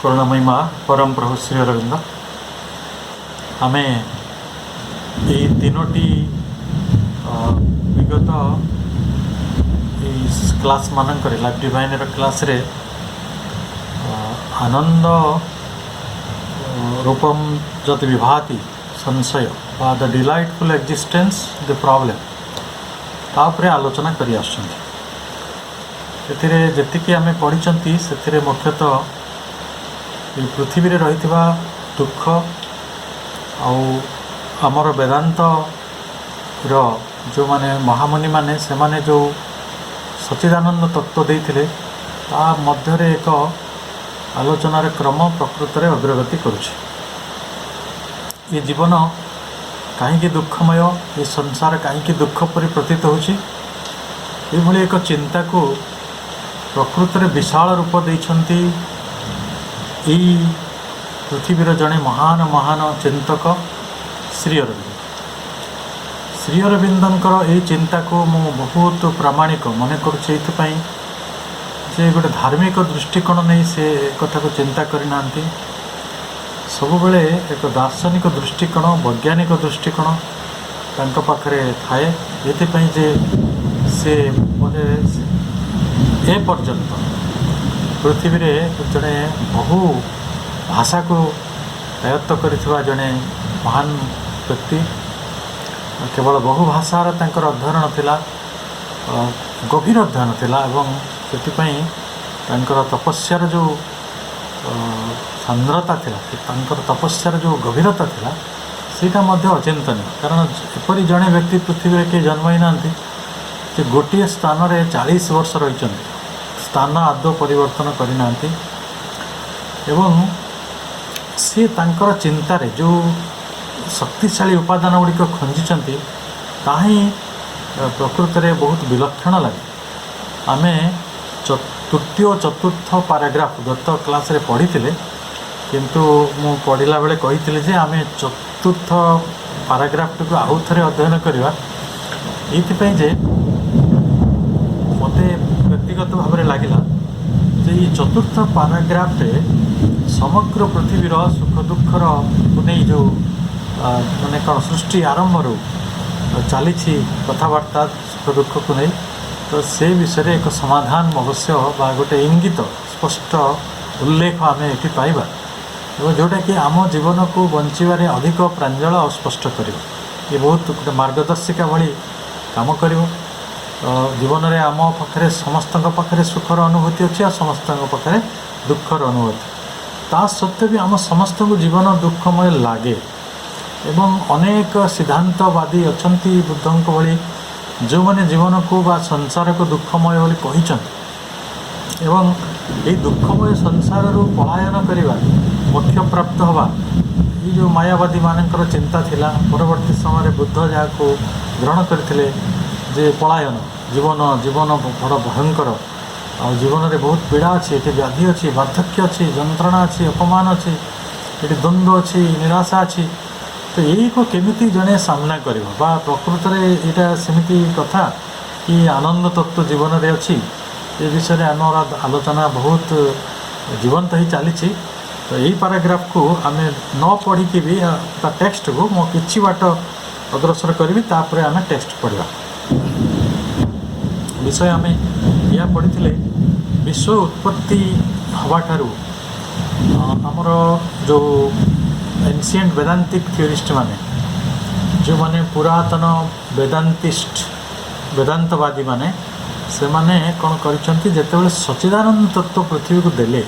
करुणामयी माँ परम प्रभु श्री अरविंद आम ये तीनोटी विगत क्लास मानक लाइफ डिवाइन क्लास रे आनंद रूपम जति विभाति संशय the delightful existence the problem तापरे आलोचना करी आछंती। एथिरे जेतिकी आमे पढ़िचंती सेथिरे मुख्यतः पृथ्वी रे रहिथिबा दुख आमर वेदांत रो जो माने महामुनि माने से माने जो सच्चिदानंद तत्व देइथिले ता मध्यरे एक आलोचनार क्रम प्रकृत रे अग्रगति करुछि। ये जीवन कहीं दुखमय ये संसार कहीं दुख परि प्रतीत होछि ये एक चिंता को प्रकृत रे विशाल रूप देइछंती यही पृथ्वीर जड़े महान महान चिंतक श्री अरविंद। श्री अरविंदर यही चिंता को मु बहुत प्रामाणिक मन करुँच जे गोटे धार्मिक दृष्टिकोण नहीं से कथा को चिंता करना सब बेले एक दार्शनिक दृष्टिकोण वैज्ञानिक दृष्टिकोण तांको पाखरे थाए ये जे से ए पर्यंत पृथ्वी रे जड़े बहु भाषा को आयत्त करिथिबा जड़े महान व्यक्ति केवल बहु भाषार तांकर अध्ययन थिला गभीर अध्ययन थिला एवं सेतिपई तांकर तपस्यार जो सांद्रता थिला तांकर तपस्यार जो गभीरता थिला सेटा मध्य अचिंतनीय कारण एपरी जड़े व्यक्ति पृथ्वी रे के जन्म ही नांती जे गोटे स्थान रे 40 वर्ष रहिचंती स्थान आदौ परिवर्तन करना एवं सी तांकर चिंतार जो शक्तिशाली उपादान गुड़िक खंजी ताही प्रकृत में बहुत विलक्षण लगे। आम तृतीय चतुर्थ पैराग्राफ गत क्लास रे पढ़ी किंतु मु पढ़ला बेले कही जे आम चतुर्थ पैराग्राफ टी आउ थे अध्ययन करवा ये मते व्यक्तिगत भाव में लगिला जे ये चतुर्थ पैराग्राफ रे समग्र पृथ्वीर सुख दुखर को नहीं जो माने कौन सृष्टि आरंभ रू चली कथबार्ता सुख दुख को नहीं तो से विषय एक समाधान अवश्य बा गोटे इंगित स्पष्ट उल्लेख आम ये पाइबा जोटा कि आम जीवन को बंचारे अधिक प्रांजल और स्पष्ट कर ये बहुत गोटे मार्गदर्शिका भली काम कर जीवन में आम पाखे समस्त पाखे सुखर अनुभूति अच्छी और समस्त पाखे दुखर अनुभूति ता सत्वे भी आम समस्त को जीवन दुखमय लगे एवं अनेक सिद्धांतवादी अच्छा बुद्धों भली जो मैंने जीवन को बा संसार को दुखमय बोली कहते एवं ये दुखमय संसार रू पलायन करवा मोक्ष प्राप्त हवा ये जो मायावादी मानकर चिंता थिला परवर्ती समय बुद्ध जहाँ को ग्रहण करते जे पलायन जीवन जीवन बड़ भयंकर आ जीवन में बहुत पीड़ा अच्छी ये व्याधि अच्छी वार्धक्य अच्छी जंत्रणा अच्छी अपमान अच्छी ये द्वंद्व अच्छी निराशा अच्छी तो यही को केमिति जड़े सामना कर प्रकृत में यहाँ सेमती कथा कि आनंद तत्व जीवन में अच्छी ये विषय आम आलोचना बहुत जीवंत ही चली तो यही पैराग्राफ को आम न पढ़ी भी टेक्स्ट को मो कि बाट अग्रसर करी तापर आम टेक्स्ट पढ़ा विषय आम या पढ़ी विश्व उत्पत्ति हवा ठारू आमर जो एनसिएंट वेदांतिक थियोरिस्ट माने जो माने पुरातन वेदांतवादी माने से माने कौन करिसंती जेतेबेले सच्चिदानंद तत्व पृथ्वी को देले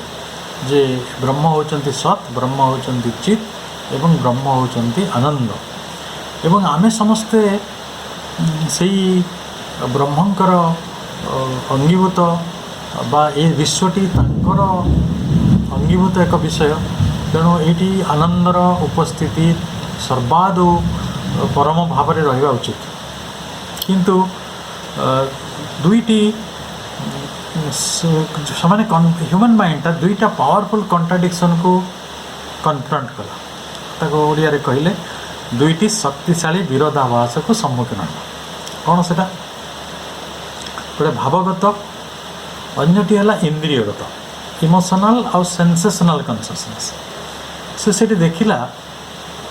जे ब्रह्म होचंती सत ब्रह्म होचंती चित एवं ब्रह्म होचंती आनंद एवं आमे समस्ते सेई ब्रह्मंकर अंगीभूत बा ए विश्वटी तांकर अंगीभूत एक विषय तेणु ये आनंदर उपस्थिति सर्वादौ परम भाव में रहा उचित किंतु दुईटी समान ह्यूमन माइंडटा दुईटा पावरफुल कॉन्ट्राडिक्शन को कन्फ्रंट कला ताको ओडिया रे कहले दुईटी शक्तिशाली विरोधाभास को सम्मुखीन कौन से गोटे भावगत अन्यटी है इंद्रियगत इमोशनल आउ सेंसेशनल कन्सियसनेस से देखिला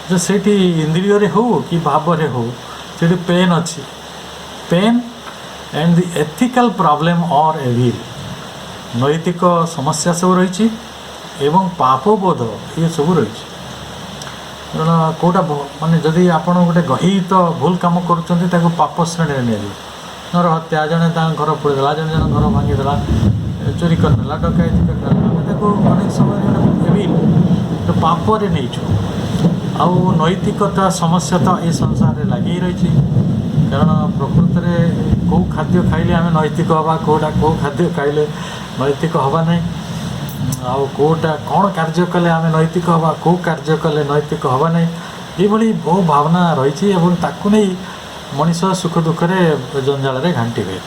जो सेठी इंद्रिय रे हो कि भाव रे हो सेठी पेन अच्छी pain and the ethical problem और एविल नैतिक समस्या सब रही एवं पापबोध ये सब रही कौटा माने जदि आपण गोटे गहित भूल काम कर पाप श्रेणी में नि नर हत्या जड़े घर पोड़देला जन जन घर भांगीदेला चोरी करनेला डकैती करनेला अनेक समय एविल तो पापर नहीं आउ नैतिकता समस्या तो ये संसार में लगी रही कारण प्रकृत में कौ खाद्य खाइले आम नैतिक हवा कौटा कौ खाद्य खाइले नैतिक हवा नहीं आउ कौटा कौन कार्य कले आम नैतिक हवा कौ कार्य कले नैतिक हवा नहीं ये बहु भावना रही नहीं मनीष सुख दुखे जंजाल घाटी हुए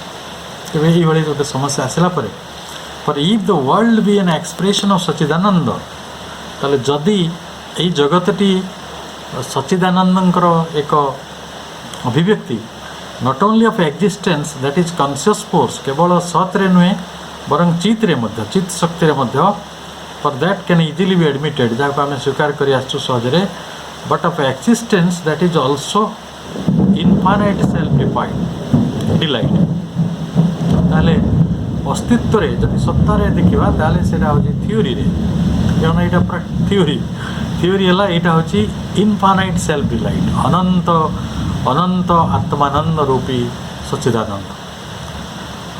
तेज ये गोटे समस्या आसला पर if the world be an expression of Sachchidananda ताले जदि यही जगतटी सच्चिदानंदर एक अभिव्यक्ति not only of existence that is conscious force केवल सत्रे नुहे बरं चित्रे चित्त शक्ति for that can easily be admitted जहाँ आम स्वीकार कर सहजरे but of existence that is also infinite self delight ताले अस्तित्व जब सत्तार देखा ताले से थ्योरी कारण यहाँ पूरा थ्योरी है यहाँ हूँ इनफाइनाइट सेल्फ डिलाइट अनंत अनंत आत्मानंद रूपी सच्चिदानंद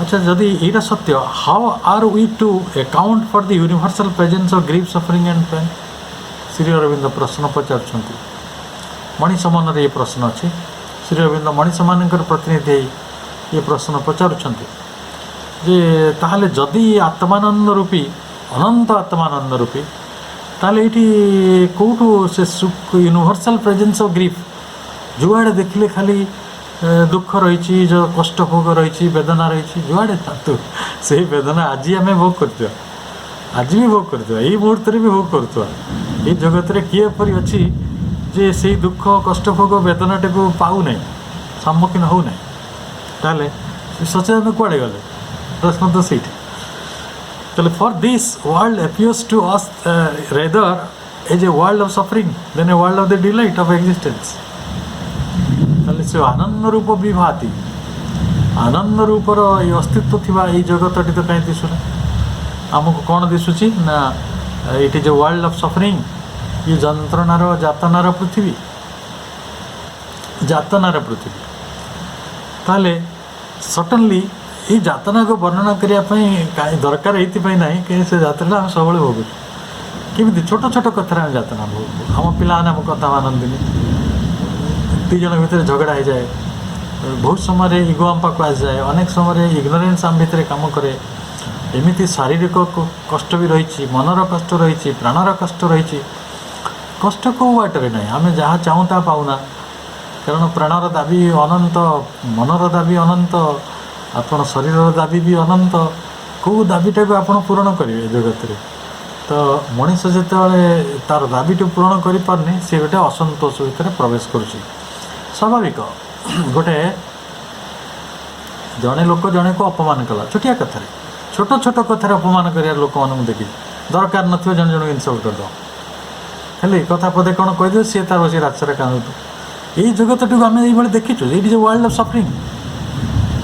अच्छा जदि यहाँ सत्य how are we to account for the universal presence of grief suffering and pain Shri Aurobindo प्रश्न पचार मनीष मन ये प्रश्न अच्छी श्री अरविंद मनीष मान प्रतिनिधि ये प्रश्न पचारुंट जे ताहले जदि आत्मानंद रूपी अनंत आत्मानंद रूपी ताहले ये कौटू से सुख यूनिवर्सल प्रेजेंस ऑफ ग्रीफ जुआड़े देखले खाली दुख रही जो कष्ट भोग रही वेदना रही जुआड़े तो से वेदना आज आम भोग कर आज भी भोग कर मुहूर्त भी भोग कर जगत में किए परी अच्छी जे से दुख कष्ट भोग वेदनाटे को पाऊ नहीं सम्मुखीन हो नहीं ताले सचेतन कुआड़े गले प्रश्न तो सीट ताले for this world appears to us rather as a world of suffering than a world of the delight of existence ताले से आनंद रूप भी भाती आनंद रूपर ये अस्तित्व थिबा ये जगतटी तो कहीं दिशुना आमको कौन दिशुची ना it is a world of suffering ये जंत्रणार जातनार पृथ्वी ताले सडनली ये जातना को वर्णना करने दरकार ये ना कि से जात्रा आम सब भोगु केमी छोट छोट कथार आम जातना भोगु आम पिला आम कथा मानती दुईज भितर झगड़ा हो जाए बहुत समय इगो आम पाक आ जाए अनेक समय इग्नोरेन्स आम भितर काम करे एमती शारीरिक कष्ट भी रही मनर कष्ट रही प्राणर कष्ट रही कष्ट कौ बाटर ना आम जहाँ चाहूँ ता पाऊना कारण प्राणर दाबी अनंत मनर दाबी अनंत आपण शरीर दाबी भी अनंत कौ दाबीटा को आपण पूरण करेंगे जगत में तो मनीष जिते तार दाबीटी पूरण कर पारनी सी गोटे असंतोष भितर प्रवेश करुच्ची स्वाभाविक गोटे जड़े लोक जड़े को अपमान कला छोटिया कथार छोट छोट कथार अपमान कर लोक मानू देखी दरकार न जन जन इनसल्ट करद हेल्ले कथा पदे कौन कहीदे सी तार बस रास्तार कांदू ये जगतटी को आम ये देखीचु it is a world of suffering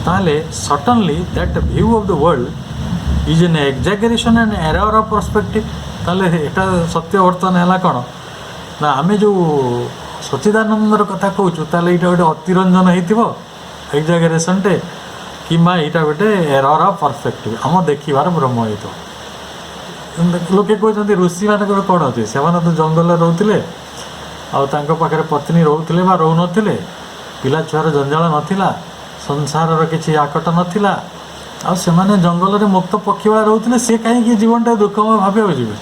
ताले suddenly that view of the world is an exaggeration and error of perspective ताले एटा सत्य वर्तमान है कौन ନା ଆମେ ଯେଉଁ ସଚିଦାନନ୍ଦର କଥା କହୁଛୁ ତାହେଲେ ଏଇଟା ଗୋଟେ ଅତିରଞ୍ଜନ ହେଇଥିବ ଏକ୍ଜାଗରେସନ୍ଟେ କିମ୍ବା ଏଇଟା ଗୋଟେ ଏରର ପରଫେକ୍ଟିଭ ଆମ ଦେଖିବାର ଭ୍ରମ ହେଇଥିବ। ଲୋକେ କହୁଛନ୍ତି ଋଷିମାନଙ୍କର କ'ଣ ଅଛି, ସେମାନେ ତ ଜଙ୍ଗଲରେ ରହୁଥିଲେ ଆଉ ତାଙ୍କ ପାଖରେ ପତ୍ନୀ ରହୁଥିଲେ ବା ରହୁନଥିଲେ, ପିଲା ଛୁଆର ଜଞ୍ଜାଳ ନଥିଲା, ସଂସାରର କିଛି ଆକଟ ନଥିଲା, ଆଉ ସେମାନେ ଜଙ୍ଗଲରେ ମୁକ୍ତ ପକ୍ଷୀ ଭଳିଆ ରହୁଥିଲେ। ସେ କାହିଁକି ଜୀବନଟା ଦୁଃଖମୟ ଭାବିବାକୁ ଯିବେ?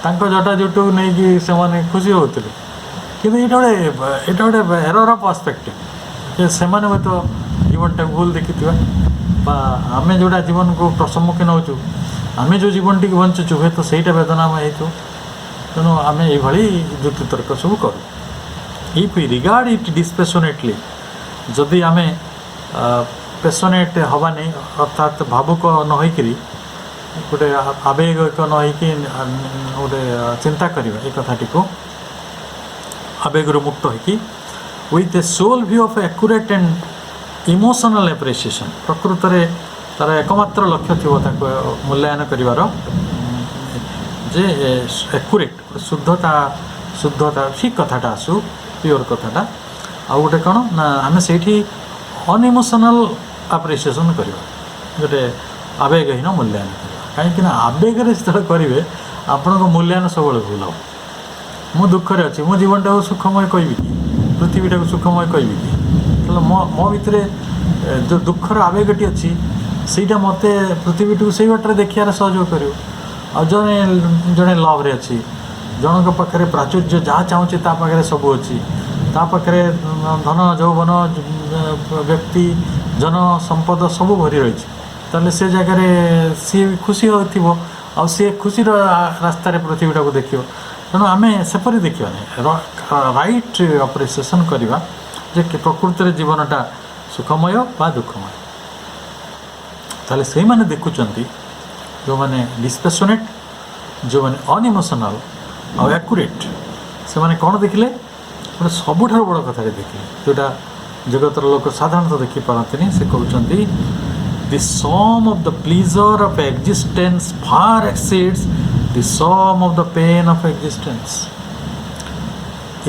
ତାଙ୍କ ଜଟା ଜୁଟକୁ ନେଇକି ସେମାନେ ଖୁସି ହେଉଥିଲେ। କିନ୍ତୁ ଏଇଟା ଗୋଟେ ଏରର ପର୍ସପେକ୍ଟିଭ ଯେ ସେମାନେ ହୁଏତ ଜୀବନଟାକୁ ଭୁଲ ଦେଖିଥିବା ବା ଆମେ ଯେଉଁଟା ଜୀବନକୁ ସମ୍ମୁଖୀନ ହେଉଛୁ, ଆମେ ଯେଉଁ ଜୀବନଟିକୁ ବଞ୍ଚୁଛୁ ହୁଏତ ସେଇଟା ବେଦନାମୟ ହେଇଥିବ। ତେଣୁ ଆମେ ଏଇଭଳି ଯୁକ୍ତିତର୍କ ସବୁ କରୁ। ଇଫ୍ ୟୁ ରିଗାର୍ଡ଼ ଇଟ୍ ଡିସ୍ପେସନେଟଲି, ଯଦି ଆମେ ପେସନେଟ୍ ହେବାନି ଅର୍ଥାତ୍ ଭାବୁକ ନ ହେଇକିରି ଗୋଟେ ଆବେଗିକ ନ ହେଇକି ଗୋଟେ ଚିନ୍ତା କରିବା ଏ କଥାଟିକୁ ଆବେଗରୁ ମୁକ୍ତ ହେଇକି with a sole view of accurate and emotional appreciation, ପ୍ରକୃତରେ ତା'ର ଏକମାତ୍ର ଲକ୍ଷ୍ୟ ଥିବ ତାକୁ ମୂଲ୍ୟାୟନ କରିବାର ଯେ ଆକ୍ୟୁରେଟ୍ ଶୁଦ୍ଧତା ଠିକ୍ କଥାଟା ଆସୁ, ପିଓର କଥାଟା। ଆଉ ଗୋଟେ କ'ଣ ନା ଆମେ ସେଇଠି ଅନଇମୋସନାଲ୍ ଆପ୍ରିସିଏସନ୍ କରିବା, ଗୋଟେ ଆବେଗହୀନ ମୂଲ୍ୟାୟନ କରିବା। କାହିଁକିନା ଆବେଗରେ ଯେତେବେଳେ କରିବେ ଆପଣଙ୍କ ମୂଲ୍ୟାୟନ ସବୁବେଳେ ଭୁଲ ହେବ। ମୁଁ ଦୁଃଖରେ ଅଛି, ମୁଁ ଜୀବନଟାକୁ ସୁଖମୟ କହିବି କି, ପୃଥିବୀଟାକୁ ସୁଖମୟ କହିବି କି? ତାହେଲେ ମୋ ଭିତରେ ଯେଉଁ ଦୁଃଖର ଆବେଗଟି ଅଛି ସେଇଟା ମୋତେ ପୃଥିବୀଟିକୁ ସେଇ ବାଟରେ ଦେଖିବାର ସହଯୋଗ କରିବ। ଆଉ ଜଣେ ଲଭ୍ରେ ଅଛି, ଜଣଙ୍କ ପାଖରେ ପ୍ରାଚୁର୍ଯ୍ୟ ଯାହା ଚାହୁଁଛି ତା ପାଖରେ ସବୁ ଅଛି, ତା ପାଖରେ ଧନ ଯୌବନ ବ୍ୟକ୍ତି ଜନ ସମ୍ପଦ ସବୁ ଭରି ରହିଛି, ତାହେଲେ ସେ ଜାଗାରେ ସିଏ ଖୁସି ହେଉଥିବ ଆଉ ସିଏ ଖୁସିର ରାସ୍ତାରେ ପୃଥିବୀଟାକୁ ଦେଖିବ। ତେଣୁ ଆମେ ସେପରି ଦେଖିବା ନାହିଁ, ରାଇଟ୍ ଆପ୍ରିସିଏସନ୍ କରିବା ଯେ ପ୍ରକୃତିରେ ଜୀବନଟା ସୁଖମୟ ବା ଦୁଃଖମୟ। ତାହେଲେ ସେଇମାନେ ଦେଖୁଛନ୍ତି ଯେଉଁମାନେ ଡିସ୍ପେସନେଟ୍, ଯେଉଁମାନେ ଅନଇମୋସନାଲ୍ ଆଉ ଆକ୍ୟୁରେଟ୍, ସେମାନେ କ'ଣ ଦେଖିଲେ? ଗୋଟେ ସବୁଠାରୁ ବଡ଼ କଥାରେ ଦେଖିଲେ, ଯେଉଁଟା ଜଗତର ଲୋକ ସାଧାରଣତଃ ଦେଖିପାରନ୍ତିନି। ସେ କହୁଛନ୍ତି the sum of the pleasure of existence far exceeds the sum of the pain of existence.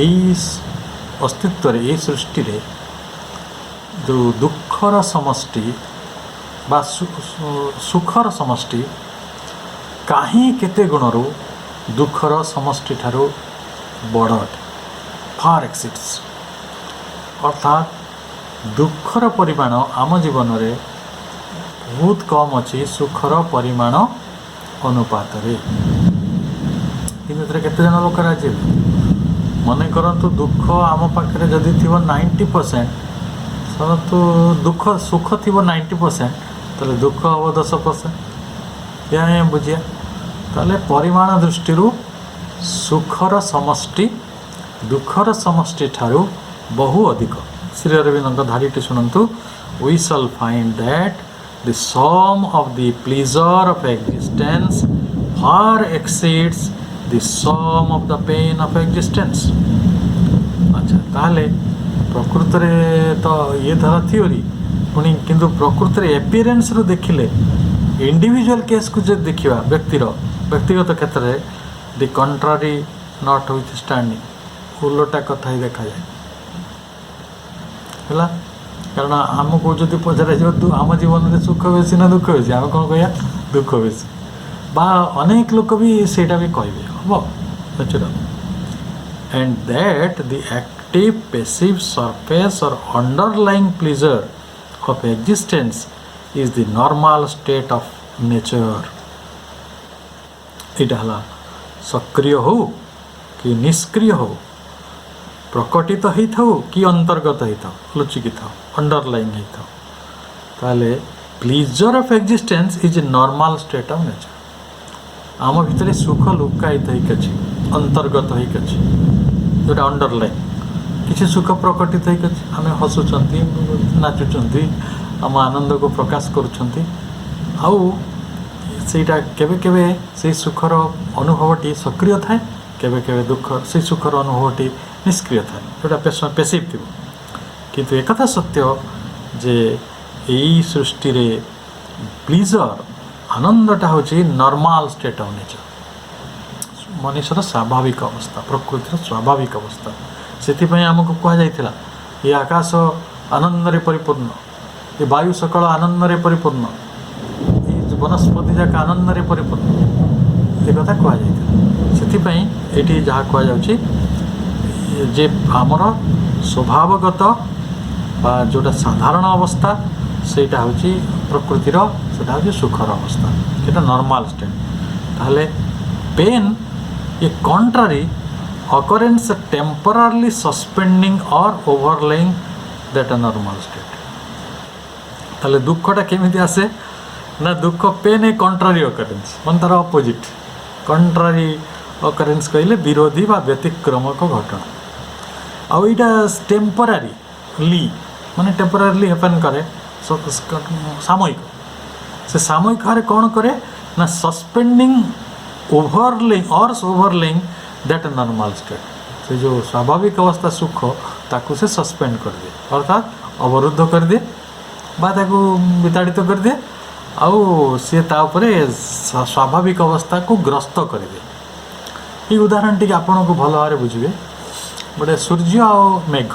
ଏଇ ଅସ୍ତିତ୍ୱରେ, ଏଇ ସୃଷ୍ଟିରେ ଯେଉଁ ଦୁଃଖର ସମଷ୍ଟି ବା ସୁଖର ସମଷ୍ଟି କାହିଁ କେତେ ଗୁଣରୁ ଦୁଃଖର ସମଷ୍ଟି ଠାରୁ ବଡ଼ ଅଟେ, ଫାର୍ ଏକ୍ସିଡ୍ସ। ଅର୍ଥାତ୍ ଦୁଃଖର ପରିମାଣ ଆମ ଜୀବନରେ ବହୁତ କମ୍ ଅଛି ସୁଖର ପରିମାଣ ଅନୁପାତରେ। କିନ୍ତୁ ଏଥିରେ କେତେଜଣ ଲୋକ ରାଜି ହେବେ? ମନେ କରନ୍ତୁ ଦୁଃଖ ଆମ ପାଖରେ ଯଦି ଥିବ 90%, ଧରନ୍ତୁ ସୁଖ ଥିବ 90%, ତାହେଲେ ଦୁଃଖ ହେବ 10%। ଏହା ହିଁ ବୁଝିବା। ତାହେଲେ ପରିମାଣ ଦୃଷ୍ଟିରୁ ସୁଖର ସମଷ୍ଟି ଦୁଃଖର ସମଷ୍ଟି ଠାରୁ ବହୁ ଅଧିକ। ଶ୍ରୀ ଅରବିନ୍ଦଙ୍କ ଧାଡ଼ିଟି ଶୁଣନ୍ତୁ, we shall find that the sum of the pleasure of existence far exceeds the sum of the pain of existence। ଆଚ୍ଛା, ତାହେଲେ ପ୍ରକୃତରେ ତ ଇଏ ଧର ଥିଓରି, ପୁଣି କିନ୍ତୁ ପ୍ରକୃତରେ ଏପିଆରେନ୍ସରୁ ଦେଖିଲେ, ଇଣ୍ଡିଭିଜୁଆଲ୍ କେସ୍କୁ ଯଦି ଦେଖିବା ବ୍ୟକ୍ତିଗତ କ୍ଷେତ୍ରରେ, ଦି କଣ୍ଟ୍ରାରି ନଟ୍ ୱିଥ୍ ଷ୍ଟାଣ୍ଡିଂ, ଓଲଟା କଥା ହିଁ ଦେଖାଯାଏ ହେଲା। କାରଣ ଆମକୁ ଯଦି ପଚରାଯିବ ଆମ ଜୀବନରେ ସୁଖ ବେଶୀ ନା ଦୁଃଖ ବେଶୀ, ଆମେ କ'ଣ କହିବା? ଦୁଃଖ ବେଶୀ। ବା ଅନେକ ଲୋକ ବି ସେଇଟା ବି କହିବେ, ହେବ natural. and that the active, passive, surface or underlying pleasure of existence is the normal state of nature। ଏଇଟା ହେଲା ସକ୍ରିୟ ହଉ କି ନିଷ୍କ୍ରିୟ ହଉ, ପ୍ରକଟିତ ହେଇଥାଉ କି ଅନ୍ତର୍ଗତ ହେଇଥାଉ, ଲୁଚିକି ଥାଉ, ଅଣ୍ଡରଲାଇନ୍ ହେଇଥାଉ, ତାହେଲେ pleasure of existence is a normal state of nature. ଆମ ଭିତରେ ସୁଖ ଲୁକାୟିତ ହେଇକି ଅଛି, ଅନ୍ତର୍ଗତ ହେଇକି ଅଛି, ଯେଉଁଟା ଅଣ୍ଡରଲାଇନ୍। କିଛି ସୁଖ ପ୍ରକଟିତ ହେଇକି ଅଛି, ଆମେ ହସୁଛନ୍ତି, ନାଚୁଛନ୍ତି, ଆମ ଆନନ୍ଦକୁ ପ୍ରକାଶ କରୁଛନ୍ତି। ଆଉ ସେଇଟା କେବେ କେବେ ସେଇ ସୁଖର ଅନୁଭବଟି ସକ୍ରିୟ ଥାଏ, କେବେ କେବେ ସେଇ ସୁଖର ଅନୁଭବଟି ନିଷ୍କ୍ରିୟ ଥାଏ, ଯେଉଁଟା ପେସିଭ୍ ଥିବ। କିନ୍ତୁ ଏକଥା ସତ୍ୟ ଯେ ଏଇ ସୃଷ୍ଟିରେ ପ୍ଲିଜର୍, ଆନନ୍ଦଟା ହେଉଛି ନର୍ମାଲ୍ ଷ୍ଟେଟ୍ ଅଫ୍ ନେଚର୍। मनुष्यर स्वाभाविक अवस्था प्रकृतिर स्वाभाविक अवस्था से आमको कहुला ये आकाश आनंद परिपूर्ण ये वायु सकल आनंद परिपूर्ण ये वनस्पति जाक आनंद परिपूर्ण ये कथा कहुई से जहाँ कहुच्छी जे आमर स्वभावगत जोटा साधारण अवस्था सेटा हूँ प्रकृतिर सेटा हूँ सुखर अवस्था सेटा नॉर्मल स्टेट ताहले पेन ये contrary occurrence temporarily suspending or overlaying that a normal state ताले दुखटा केमिति आसे ना दुख पेन ए कॉन्ट्रारी occurrence मन तार अपोजिट कॉन्ट्रारी occurrence कहले विरोधी बा व्यतिक्रमक घटना आ इटा टेम्परारी माने टेम्परारीली हैपन करे सामयिक से सामयिक हारे कौन करे ना सस्पेंडिंग ओवरलेइंग दैट नॉर्मल स्टेट से जो स्वाभाविक अवस्था सुख ताकू से सस्पेंड कर दिए अर्थात अवरुद्ध कर दिए बा ताकू विताड़ित कर दिए आउ सी ताऊपर स्वाभाविक अवस्था को ग्रस्त कर दिए ये उदाहरण टी आपन को भल भाव बुझे गोटे सूर्य और मेघ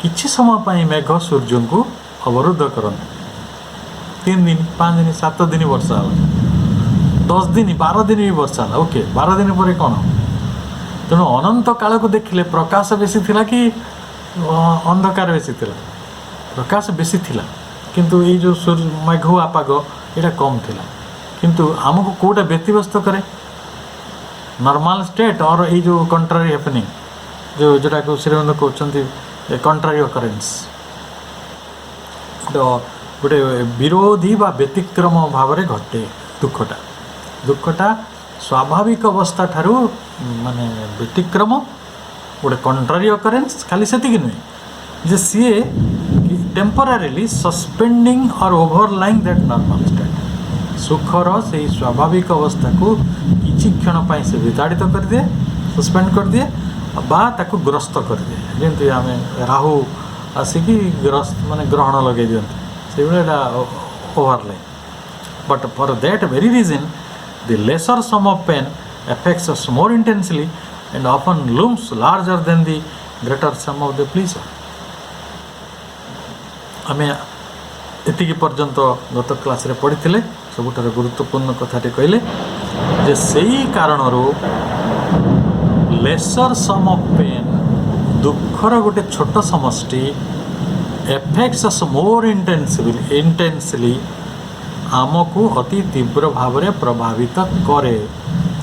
किछि समय पाई मेघ सूर्य को अवरुद्ध करते 3 दिन 5 दिन 7 दिन वर्षा 10 दिन 12 दिन भी वर्षा ओके 12 दिन पर कौन तेणु अनंत काल को देखिले प्रकाश बेसी थिला कि अंधकार बेसी थिला प्रकाश बेसी थिला किंतु ये जो सूर्य मेघ आपाग ये कम थिला किंतु आमको कोटा व्यतिव्यस्त करे नॉर्मल स्टेट और ये जो कंट्रारी हैपनिंग जोटा को श्रीमंत कहते कंट्रारी ऑकरेंस गोटे विरोधी बा व्यतिक्रम भाव में घटे दुखटा स्वाभाविक अवस्था ठारू माने व्यतिक्रम गोटे कंट्रारी ऑकरेंस खाली से नुहे जे सी टेम्परारीली सस्पेंडिंग और ओवरलाइंग दैट नॉर्मल स्टेट सुखर से स्वाभाविक अवस्था को किसी क्षण पर से विताड़ित कर दिए सस्पेंड कर दिए बा ताकू ग्रस्त कर दिए जमी आम राहु आसिक ग्रस्त माने ग्रहण लगे दिखते से ओवरलाइन but for that very reason the lesser sum of pain affects us more intensely and often looms larger than the greater sum of the pleasure आम एति पर्यंत गत क्लास रे पढ़ी सबुठार गुरुत्वपूर्ण कथाटे कहले जे सही कारण लेसर सम ऑफ पेन दुखर गोटे छोट समष्टि एफेक्ट्स अस मोर इंटेंसली आमको अति तीव्र भाव में प्रभावित करे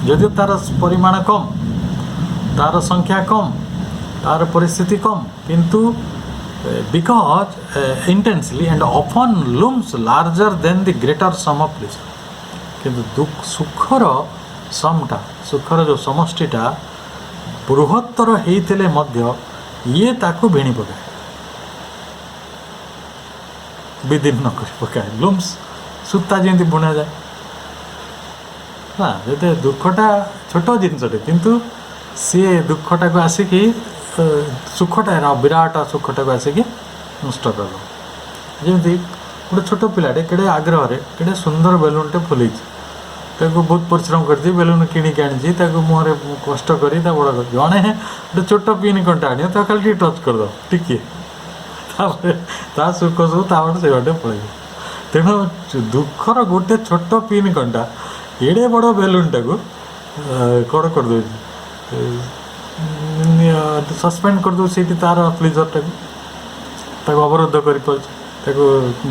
जदिव तार परिमाण कम तार संख्या कम तार परिस्थिति कम किंतु because intensely and often looms larger than the greater sum of pleasure किंतु दुख सुखर समटा सुखर जो समष्टिटा बृहत्तर होते मध्य ये ताकू भिणी पकाए विदीर्ण कर पकाए लूम्स सूता जमी बुणा जाए ना जो दुखटा छोट जिनसटे किंतु सी दुखटा को आसिक सुखटा विराट सुखटा को आसिक नष्ट कर जमी गोटे छोट पिलाटे केड़े आग्रह केड़े सुंदर बेलूनटे फुल बहुत परिश्रम कर बेलून किणिक आनी मुहरे कष्ट कर बड़ कर जड़े गोटे छोट पिन कंटा आनी तो खाली टच करद टिके सुख सब तापटे से बाटे पड़े तेणु दुखर गोटे छोट पिन कंटा एड़े बड़ बेलूनटा को कौन कर सस्पेंड कर दो तार प्लीजरटा को अवरुद्ध कर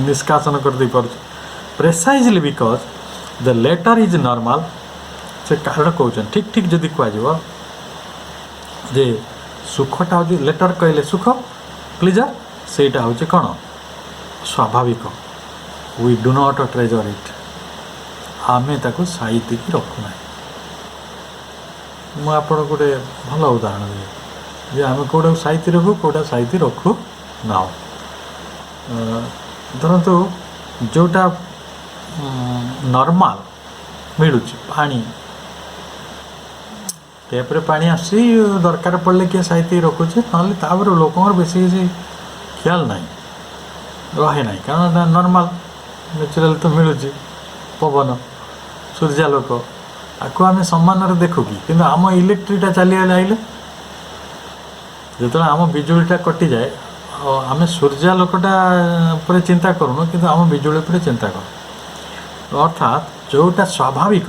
निष्कासन कर दे precisely because the latter is normal से कारण कहते ठीक ठीक जदि कह जे सुखटा हूँ लेटर कहले सुख प्लीजर सेटा हूँ कौन स्वाभाविक we do not treasure it आमे ताको साइति की रखुना मुझे गोटे भल उदाहरण दिए जे आम कौटा साइति रखू कौटा साइति रखू ना धरतु जोटा नॉर्मल मिलूँ पानी टेप्रे पानी आसी दरकार पड़े किए साइति रखुचे ना लोक बेसी किसी ख्याल ना रहे ना कारण नॉर्मल नेचुरल तो मिलूँ पवन सूर्यालोक आपको आम सम्मान देखु कि आम इलेक्ट्रिकटा चलीगले आइले जो आम बिजुलीटा कटि जाए आम सूर्यालोकटा पर चिंता करूँ कि आम बिजुली पर चिंता कर अर्थात जोटा स्वाभाविक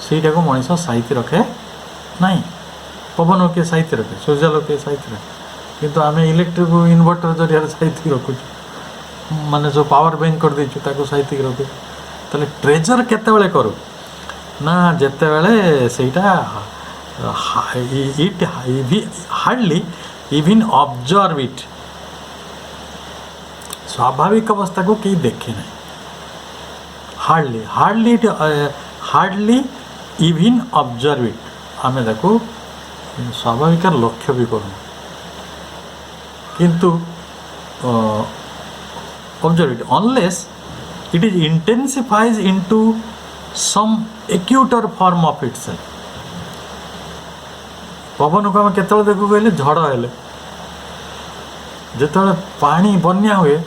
ସେଇଟା को मनीष साइती रखे ना पवन किए साइती रखे सूर्यालोक किए साइती रखे किंतु आम इलेक्ट्रिक इनवर्टर जरिया साइती रखुचु माने जो पावर बैंक कर देचु ताको साइती रखु ताले ट्रेजर केतेबेले करू ना जेतेबेले ସେଇଟା it hardly even observe it स्वाभाविक अवस्था को कहीं देखे ना hardly hardly hardly even observe it आम ताको स्वाभाविक लक्ष्य भी करूँ किंतु observe it unless it is intensifies into some acuter form of itself पवन को आम केतल देखू कहले झड़ हेले जिते पानी बन्या हुए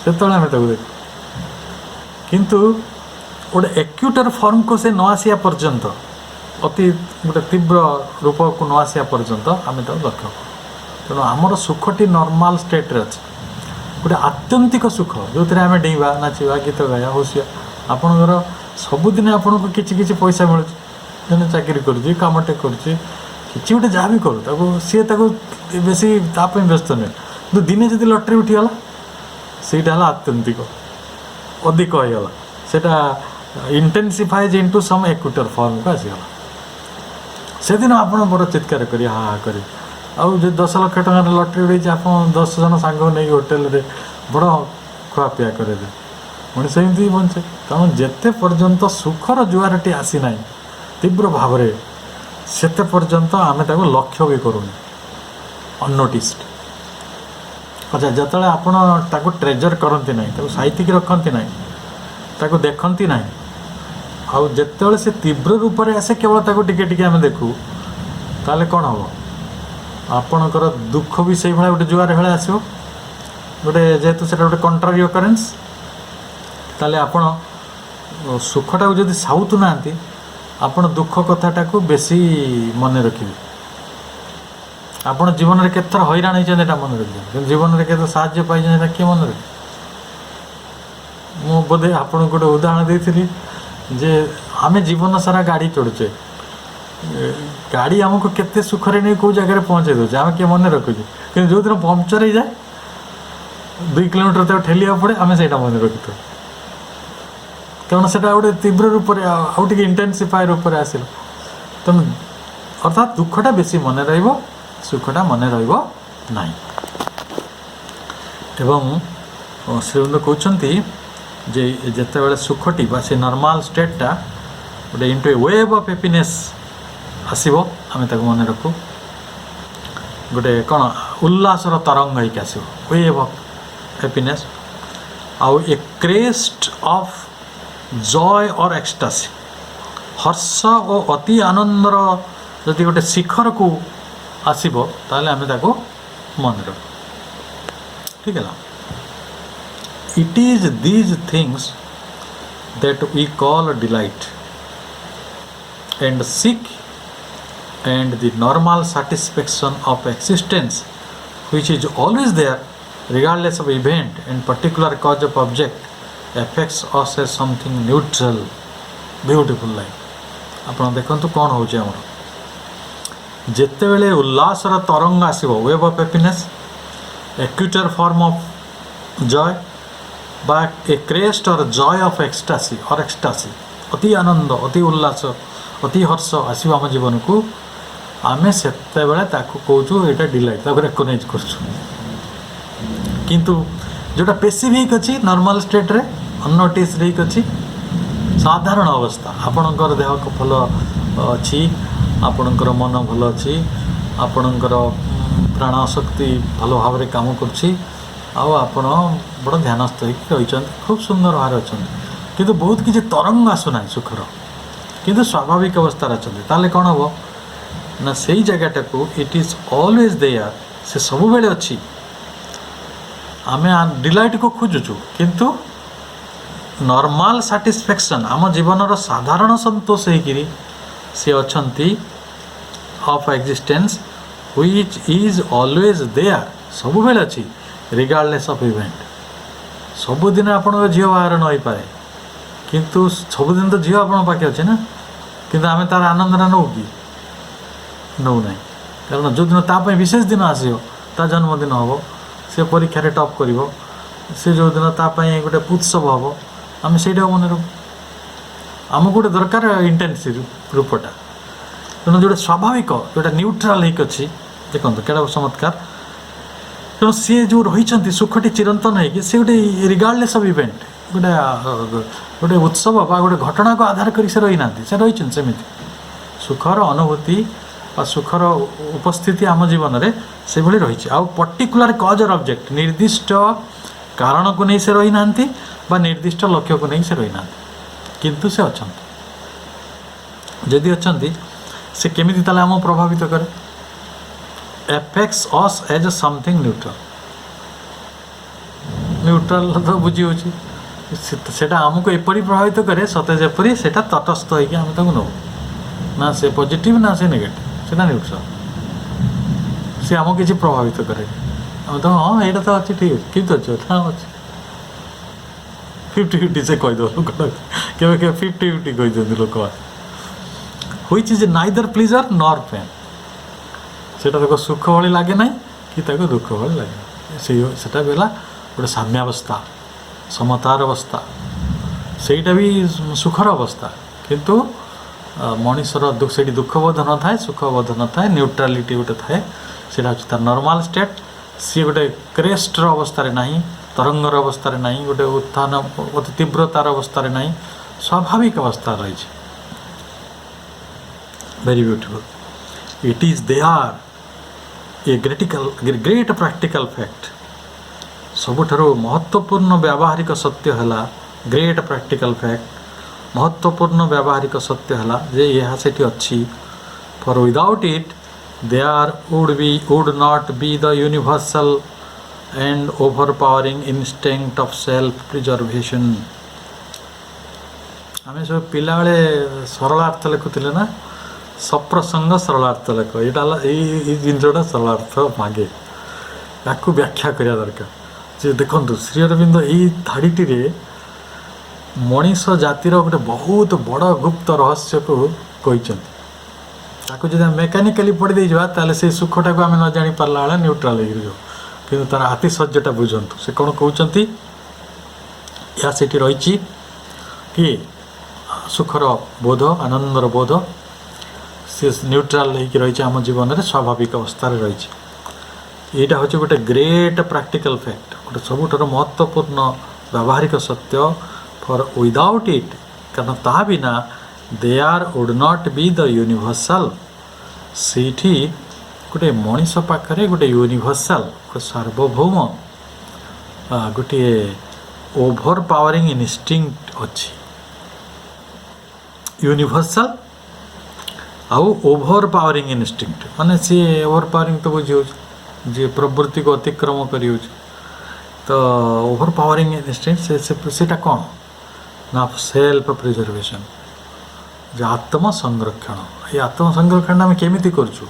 से आम देखू किंतु गोटे एक्यूटर फॉर्म को से न आसिया पर्यंत अति गोटे तीव्र रूप को न आसिया पर्यंत आम लक्ष्य करूँ तेणु आमर सुखटी नॉर्मल स्टेट रे अच्छे गोटे आत्यंतिक सुख जो आम डेवा नाचा गीत गाया हसिया आपणकर सबुदिन आपन को किसी पैसा मिलूँ जन चाकरी करमटे कर गोटे जहाँ भी करूँ सी बेसी व्यस्त नुहे तो दिने जब लटरी उठीगला सहीटा आत्यंतिक अधिक होगला सेटा intensifies into some acuter form को आसीगला से दिन आप बड़ चित्कार कर हा कर आउ 10 लाख टଙ୍କା लटरी उड़े आप 10 जन सांग नहीं होटेल रे बड़ खुआपिया करे मनीष एमती बचे कारण जिते पर्यंत सुखर जुआरटी आसी ना तीव्र भाव सेते पर्यंत आम लक्ष्य भी करूँ अनोटिस्ड अच्छा जो आपड़ ट्रेजर करती ना साइतिक रखती ना देखती ना आउ जिते से तीव्र रूप से आसे केवल टिके आम देखू ताले कौन हम आपणकर दुख भी से भाई गोटे जुआर भाई आसो गोटे जेहेतु से गोटे कंट्रारी अकरेन्स ताले आपण सुखटा जदि साउतु ना आपण दुख कथाटा को बेसी मन रखिए आपण जीवन में केत हैरान होता मन रखिए जीवन में केत साहाଯ୍य पाई किए मन रखे मु बोधे आपन गोटे उदाहरण देती जे आमे जीवन सारा गाड़ी चढ़ुचे गाड़ी आमको केते सुखरे नहीं कौ जगह पहुँचे दूचे आम किए मन रखुचे कि जो दिन पंक्चर हो जाए 2 किलोमीटर तक ठेलिया पड़े आम से मन रखी था कारण से गोटे तीव्र रूप से आउट इंटेंसिफाई रूप से आसल तेणु अर्थात दुखटा बेसी मन सुखटा मन ना एवं श्रीबंधु कहते जे जिते बड़े सुखटी बा से नॉर्मल स्टेटा गोटे into A wave of happiness आसो आम मन रखू गोटे कौन उल्लासर तरंग होकर आसो वेव ऑफ हैप्पीनेस आउ ए क्रेस्ट ऑफ जॉय और एक्सटासी हर्ष और अति आनंदर जदि गोटे शिखर को आसब ताले आम मन रख ठीक है it is these things that we call delight and seek and the normal satisfaction of existence which is always there regardless of event and particular cause of object affects us as something neutral beautiful life आप देखो कौन हो जिते बेले उल्लासर तरंग आसो wave of happiness acuter form of joy बा a crest or joy of ecstasy or ecstasy अति आनंद अति उल्लास अति हर्ष आसो आम जीवन को आमे सेते बेले ताकू कहूँ यहाँ डिलाइट रेकग्नाइज किंतु जोटा पेसिफिक अच्छी नॉर्मल स्टेट रे अननोटिस अच्छी साधारण अवस्था आपणकर देह भल अच्छी आपणकर मन भल अच्छी आपणकर प्राण शक्ति भल भाव में काम कर बड़ ध्यानस्थ रही खूब सुंदर भाव अच्छा किंतु बहुत किसी तरंग आसुना सुखर किंतु स्वाभाविक अवस्था अच्छा कौन हम ना से जगटा को इट इज ऑलवेज देयर से सब बेले अच्छी आम डिलाइट को खोजुचु किंतु नॉर्मल सैटिस्फैक्शन आम जीवन साधारण संतोष होकर सी अछंती of existence which is always there सब बेले अच्छी रिगार्डलेस ऑफ इवेंट सबुदिन आपण झील बाहर न पाए किंतु सबुदिन तो झील आपण पाखे अच्छे ना किंतु आम तार आनंद ना नौ कि नौ ना कारण जो दिन ताप विशेष दिन आसो ता जन्मदिन हम से परीक्षा टॉप कर से जो दिन तापाई गोटे उत्सव हम आम से मन आम गोटे दरकार इंटेंस रूपटा तेणु जो स्वाभाविक जोटा न्यूट्राल होक अच्छी देखो केड़ा चमत्कार तेणु सी जो रही सुखटी चिरंतन होगी सी गोटे रिगार्डलेस ऑफ इवेंट गोटे गोटे उत्सव बा गोटे घटना को आधार कर से रही ना से रही सेमती सुखर अनुभूति सुखर उपस्थिति आम जीवन में से भली रही आउ पर्टिकुलर कज और ऑब्जेक्ट निर्दिष्ट कारण को नहीं से रही ना निर्दिष्ट लक्ष्य को नहीं से रही ना किंतु से अच्छा जदि अच्छा से केमिति ताले आम प्रभावित करे affects us as a something neutral neutral तो बुझी होची सेटा आमको एपरी प्रभावित करे सते जेपरी सेटा तटस्थ होइके हम ताको नौ ना से पॉजिटिव ना से नेगेटिव सेटा न्यूट्रल से आमको किसी प्रभावित करे हम तो हाँ यहाँ तो अच्छी ठीक है कितना अच्छे हाँ अच्छे 50-50 से कहीद लोक के 50-50 कही लोक which is neither pleasure nor pain सेटा देखो सुख भली लगे ना कि दुख भली लगे से बेला गोटे साम्यावस्था समतार अवस्था सेटा भी सुखर अवस्था किंतु मनीषर से दुखबोध न थाए सुखबोध न थाए न्यूट्रालिटी गोटे थाए से तार नॉर्मल स्टेट सी गोटे क्रेस्टर अवस्था नहीं तरंगर अवस्था नहीं गोटे उत्थान अति तीव्रतार अवस्था नहीं स्वाभाविक अवस्था रही very beautiful it is they are a great practical fact सबुठारु महत्वपूर्ण व्यावहारिक सत्य है ग्रेट प्रैक्टिकल फैक्ट महत्वपूर्ण व्यावहारिक सत्य है जे यह सेठी अच्छी for without it there would not be the universal and overpowering instinct of self preservation आम सब पिला सरलार्थ लिखुले ना सप्रसंग सरलार्थ लेख ये जिनटा सरलार्थ मागे या व्याख्या करने दरकार जे देखो श्री अरविंद यही धाड़ीटी मनीष जातिर गोटे बहुत बड़ गुप्त रहस्य को कहते मेकानिकाली पढ़ी दे जाए से सुखटा को आम न जानी पारा बेले न्यूट्राल हो कि तार आतिशयटा बुझंतु से कौन कहते या सेठी रही कि सुखर बोध आनंदर बोध सी न्यूट्राल होकर रही आम जीवन में स्वाभाविक अवस्था रही यहाँ हूँ गोटे ग्रेट प्रैक्टिकल फैक्ट गोटे सबुठार महत्वपूर्ण व्यावहारिक सत्य फॉर विदाउट इट कारण ता बिना there would not be the universal सीठी गोटे मनीष पाखे गोटे यूनिवर्सल गोटे सार्वभौम गोटे ओभर पावरिंग इनस्टिंक्ट अच्छी यूनिवर्सल आउ ओभर पावरिंग इनस्टिंक्ट माने सी ओभर पावरिंग तो बुझी जे प्रवृत्ति को अतिक्रम कर तो ओभर पावरिंग इनस्टिंक्ट से कौन ना सेल्फ प्रिजर्वेशन जो आत्म संरक्षण ये आत्म संरक्षण आम केमी करूँ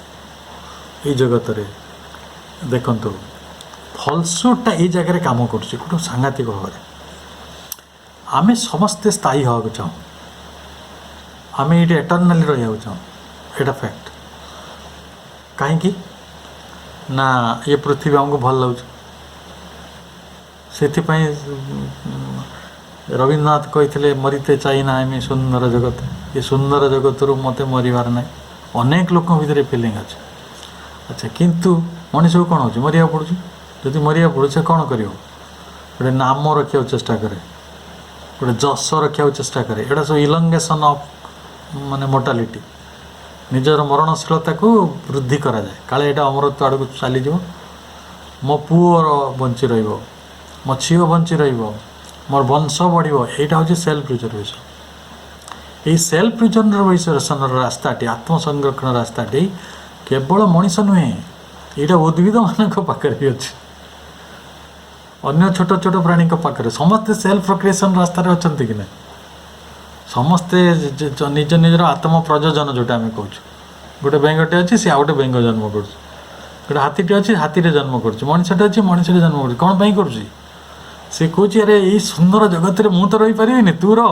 ये जगत रे देखु फलसुटा ये जगह काम कर सांघातिक भाव में आम समस्ते स्थायी हाँ चाहूँ आम ये एटर्नाली रहा चाहूँ यहाँ फैक्ट कहीं ना ये पृथ्वी आमको भल लगे से रवीन्द्रनाथ कहते मरीते चाहिए एम सुंदर जगत ये सुंदर जगत रू मत मरबार ना अनेक लोक भीतर फिलिंग अच्छे अच्छा किंतु मनीष को कौन हो मरिया पड़ू जदि मरिया पड़ू से कौन कर गोटे नाम रखा चेष्टा करे गोटे जस रखा चेष्टा करे यहाँ सब इलंगेशन ऑफ माने मोर्टालिटी निजर मरणशीलता को वृद्धि करा जाए काले यहाँ अमरत्व आड़ को चलीज मो पुअर बंची रो मो झील बंची मोर वंश बढ़ यहाँ हूँ सेल्फ प्रिजर्वेशन ये सेल्फ प्रिजर्वेशन रास्ताटी आत्मसंरक्षण रास्ताटी केवल मनीष नुहे यहाँ उद्भिद मान पाखे भी अच्छे अन्य छोट छोट प्राणी पाखे समस्ते सेल्फ प्रोक्रिएशन रास्तार अच्छा कि ना ସମସ୍ତେ ନିଜ ନିଜର ଆତ୍ମ ପ୍ରଯୋଜନ ଯେଉଁଟା ଆମେ କହୁଛୁ। ଗୋଟେ ବେଙ୍ଗଟେ ଅଛି, ସେ ଆଉ ଗୋଟେ ବେଙ୍ଗ ଜନ୍ମ କରୁଛି। ଗୋଟେ ହାତୀଟେ ଅଛି, ହାତୀରେ ଜନ୍ମ କରୁଛି। ମଣିଷଟେ ଅଛି, ମଣିଷଟେ ଜନ୍ମ କରୁଛି। କ'ଣ ପାଇଁ କରୁଛି? ସେ କହୁଛି ଆରେ ଏଇ ସୁନ୍ଦର ଜଗତରେ ମୁଁ ତ ରହିପାରିବିନି, ତୁ ରହ,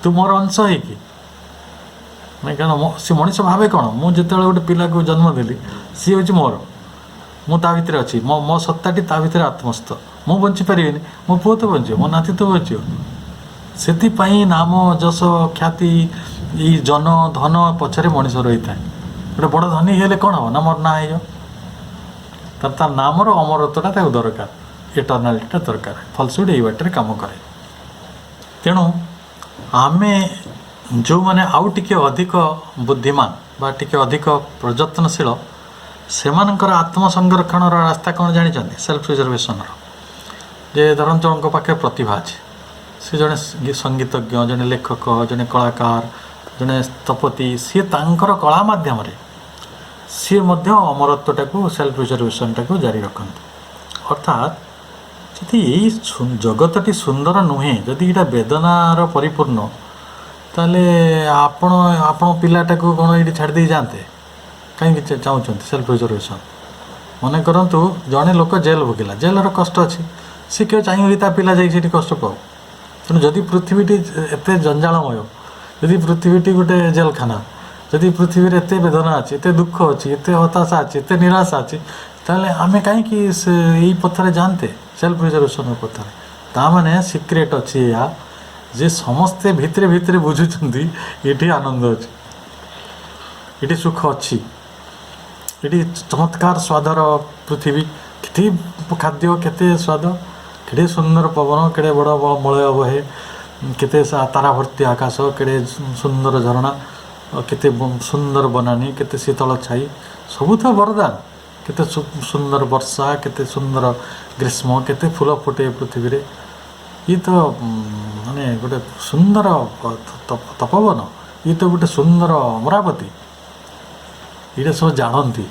ତୁ ମୋର ଅଂଶ ହେଇକି। ନାଇଁ, କାରଣ ସେ ମଣିଷ ଭାବେ କ'ଣ, ମୁଁ ଯେତେବେଳେ ଗୋଟେ ପିଲାକୁ ଜନ୍ମ ଦେଲି, ସିଏ ହେଉଛି ମୋର, ମୁଁ ତା ଭିତରେ ଅଛି, ମୋ ସତ୍ତାଟି ତା ଭିତରେ ଆତ୍ମସ୍ଥ। ମୁଁ ବଞ୍ଚିପାରିବିନି, ମୋ ପୁଅ ତ ବଞ୍ଚିବ, ମୋ ନାତି ତ ବଞ୍ଚିବ। ସେଥିପାଇଁ ନାମ, ଯଶ, ଖ୍ୟାତି, ଏଇ ଜନ ଧନ ପଛରେ ମଣିଷ ରହିଥାଏ। ଗୋଟେ ବଡ଼ ଧନୀ ହେଲେ କ'ଣ ହେବ ନା, ମୋର ନାଁ ହେଇଯିବ। ତା ନାମର ଅମରତ୍ୱଟା ତାକୁ ଦରକାର, ଇଟର୍ନାଲିଟିଟା ଦରକାର। ଫଲସ୍ୱରୂପ ଏଇ ବାଟରେ କାମ କରେ। ତେଣୁ ଆମେ ଯେଉଁମାନେ ଆଉ ଟିକେ ଅଧିକ ବୁଦ୍ଧିମାନ ବା ଟିକେ ଅଧିକ ପ୍ରଯତ୍ନଶୀଳ, ସେମାନଙ୍କର ଆତ୍ମସଂରକ୍ଷଣର ରାସ୍ତା କ'ଣ ଜାଣିଛନ୍ତି? ସେଲ୍ଫ ରିଜର୍ଭେସନର। ଯେ ଧରନ୍ତୁ ଜଣଙ୍କ ପାଖରେ ପ୍ରତିଭା ଅଛି, ସେ ଜଣେ ସଙ୍ଗୀତଜ୍ଞ, ଜଣେ ଲେଖକ, ଜଣେ କଳାକାର, ଜଣେ ସ୍ଥପତି, ସିଏ ତାଙ୍କର କଳା ମାଧ୍ୟମରେ ସିଏ ମଧ୍ୟ ଅମରତ୍ୱଟାକୁ, ସେଲ୍ଫ ରିଜର୍ଭେସନଟାକୁ ଜାରି ରଖନ୍ତି। ଅର୍ଥାତ୍ ଯଦି ଏଇ ଜଗତଟି ସୁନ୍ଦର ନୁହେଁ, ଯଦି ଏଇଟା ବେଦନାର ପରିପୂର୍ଣ୍ଣ, ତାହେଲେ ଆପଣ ପିଲାଟାକୁ କ'ଣ ଏଇଠି ଛାଡ଼ି ଦେଇ ଯାଆନ୍ତେ? କାହିଁକି ଚାହୁଁଛନ୍ତି ସେଲ୍ଫ ରିଜର୍ଭେସନ୍? ମନେ କରନ୍ତୁ ଜଣେ ଲୋକ ଜେଲ୍ ଭୋଗିଲା, ଜେଲର କଷ୍ଟ ଅଛି, ସେ କେଉଁ ଚାହିଁବ ତା ପିଲା ଯାଇକି ସେଠି କଷ୍ଟ ପାଉ? ତେଣୁ ଯଦି ପୃଥିବୀଟି ଏତେ ଜଞ୍ଜାଳମୟ, ଯଦି ପୃଥିବୀଟି ଗୋଟେ ଜେଲଖାନା, ଯଦି ପୃଥିବୀରେ ଏତେ ବେଦନା ଅଛି, ଏତେ ଦୁଃଖ ଅଛି, ଏତେ ହତାଶା ଅଛି, ଏତେ ନିରାଶା ଅଛି, ତାହେଲେ ଆମେ କାହିଁକି ଏଇ ପଥରେ ଯାଆନ୍ତେ, ସେଲ୍ଫ ରିଜର୍ଭେସନ୍ ପଥରେ? ତା'ମାନେ ସିକ୍ରେଟ୍ ଅଛି ଏହା ଯେ ସମସ୍ତେ ଭିତରେ ଭିତରେ ବୁଝୁଛନ୍ତି ଏଠି ଆନନ୍ଦ ଅଛି, ଏଠି ସୁଖ ଅଛି, ଏଠି ଚମତ୍କାର ସ୍ୱାଦର ପୃଥିବୀ, କେତେ ଖାଦ୍ୟ, କେତେ ସ୍ୱାଦ, କେଡ଼େ ସୁନ୍ଦର ପବନ, କେଡ଼େ ବଡ଼ ମଳୟ ବହେ, କେତେ ତାରା ଭର୍ତ୍ତି ଆକାଶ, କେଡ଼େ ସୁନ୍ଦର ଝରଣା, କେତେ ସୁନ୍ଦର ବନାନୀ, କେତେ ଶୀତଳ ଛାଇ, ସବୁ ତ ବରଦାନ। କେତେ ସୁନ୍ଦର ବର୍ଷା, କେତେ ସୁନ୍ଦର ଗ୍ରୀଷ୍ମ, କେତେ ଫୁଲ ଫୁଟେ ପୃଥିବୀରେ। ଇଏ ତ ମାନେ ଗୋଟେ ସୁନ୍ଦର ତପବନ, ଇଏ ତ ଗୋଟେ ସୁନ୍ଦର ଅମରାବତୀ। ଏଇଟା ସବୁ ଜାଣନ୍ତି,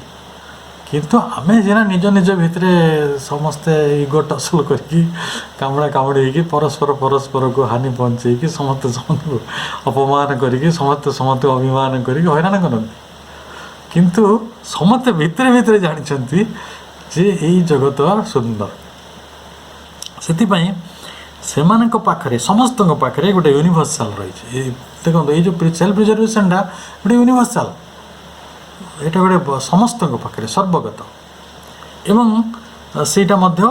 କିନ୍ତୁ ଆମେ ସିନା ନିଜ ନିଜ ଭିତରେ ସମସ୍ତେ ଇଗୋ ଟସଲ କରିକି, କାମୁଡ଼ା କାମୁଡ଼ି ହେଇକି, ପରସ୍ପରକୁ ହାନି ପହଞ୍ଚେଇକି, ସମସ୍ତେ ସମସ୍ତଙ୍କୁ ଅପମାନ କରିକି, ସମସ୍ତେ ଅଭିମାନ କରିକି ହଇରାଣ କରନ୍ତି। କିନ୍ତୁ ସମସ୍ତେ ଭିତରେ ଭିତରେ ଜାଣିଛନ୍ତି ଯେ ଏଇ ଜଗତ ସୁନ୍ଦର। ସେଥିପାଇଁ ସେମାନଙ୍କ ପାଖରେ, ସମସ୍ତଙ୍କ ପାଖରେ ଗୋଟେ ୟୁନିଭର୍ସାଲ ରହିଛି। ଦେଖନ୍ତୁ, ଏଇ ଯେଉଁ ସେଲ୍ଫ ରିଜର୍ଭେସନଟା ଗୋଟେ ୟୁନିଭର୍ସାଲ, ଏଇଟା ଗୋଟେ ସମସ୍ତଙ୍କ ପାଖରେ ସର୍ବଗତ, ଏବଂ ସେଇଟା ମଧ୍ୟ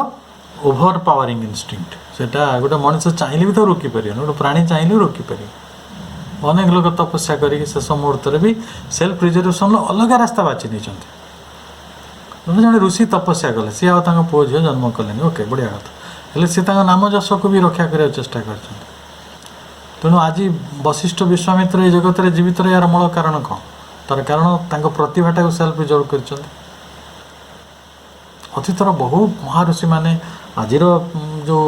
ଓଭର ପାୱାରିଂ ଇନଷ୍ଟିଙ୍କ୍ଟ। ସେଇଟା ଗୋଟେ ମଣିଷ ଚାହିଁଲେ ବି ତ ରୋକିପାରିବନି, ଗୋଟେ ପ୍ରାଣୀ ଚାହିଁଲେ ବି ରୋକିପାରିବ। ଅନେକ ଲୋକ ତପସ୍ୟା କରିକି ଶେଷ ମୁହୂର୍ତ୍ତରେ ବି ସେଲ୍ଫ ରିଜର୍ଭେସନର ଅଲଗା ରାସ୍ତା ବାଛି ନେଇଛନ୍ତି। ଜଣେ ଋଷି ତପସ୍ୟା କଲେ, ସିଏ ଆଉ ତାଙ୍କ ପୁଅ ଝିଅ ଜନ୍ମ କଲେନି, ଓକେ, ବଢ଼ିଆ କଥା, ହେଲେ ସେ ତାଙ୍କ ନାମ ଯଶକୁ ବି ରକ୍ଷା କରିବାକୁ ଚେଷ୍ଟା କରିଛନ୍ତି। ତେଣୁ ଆଜି ବଶିଷ୍ଠ, ବିଶ୍ୱାମିତ୍ର ଏ ଜଗତରେ ଜୀବିତ ରହିବାର ମୂଳ କାରଣ କ'ଣ? ତାର କାରଣ ତାଙ୍କ ପ୍ରତିଭାଟାକୁ ସେଲ୍ଫ ରିଜର୍ଭ କରିଛନ୍ତି। ଅତୀତର ବହୁ ମହାଋଷିମାନେ ଆଜିର ଯେଉଁ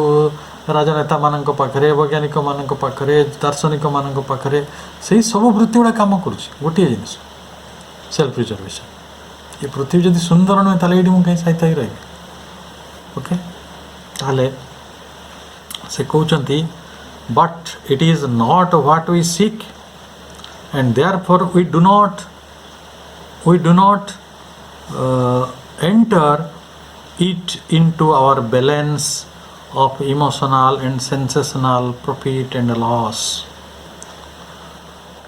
ରାଜନେତାମାନଙ୍କ ପାଖରେ, ବୈଜ୍ଞାନିକମାନଙ୍କ ପାଖରେ, ଦାର୍ଶନିକମାନଙ୍କ ପାଖରେ ସେଇ ସବୁ ବୃତ୍ତି ଗୁଡ଼ା କାମ କରୁଛି। ଗୋଟିଏ ଜିନିଷ, ସେଲ୍ଫ ରିଜର୍ଭେସନ୍। ଏ ପୃଥିବୀ ଯଦି ସୁନ୍ଦର ନୁହେଁ, ତାହେଲେ ଏଇଠି ମୁଁ କାହିଁ ସାଇତା ହେଇ ରହିବି? ଓକେ, ତାହେଲେ ସେ କହୁଛନ୍ତି, but it is not what we Sikh, and therefore we do not enter it into our balance of emotional and sensational profit and loss.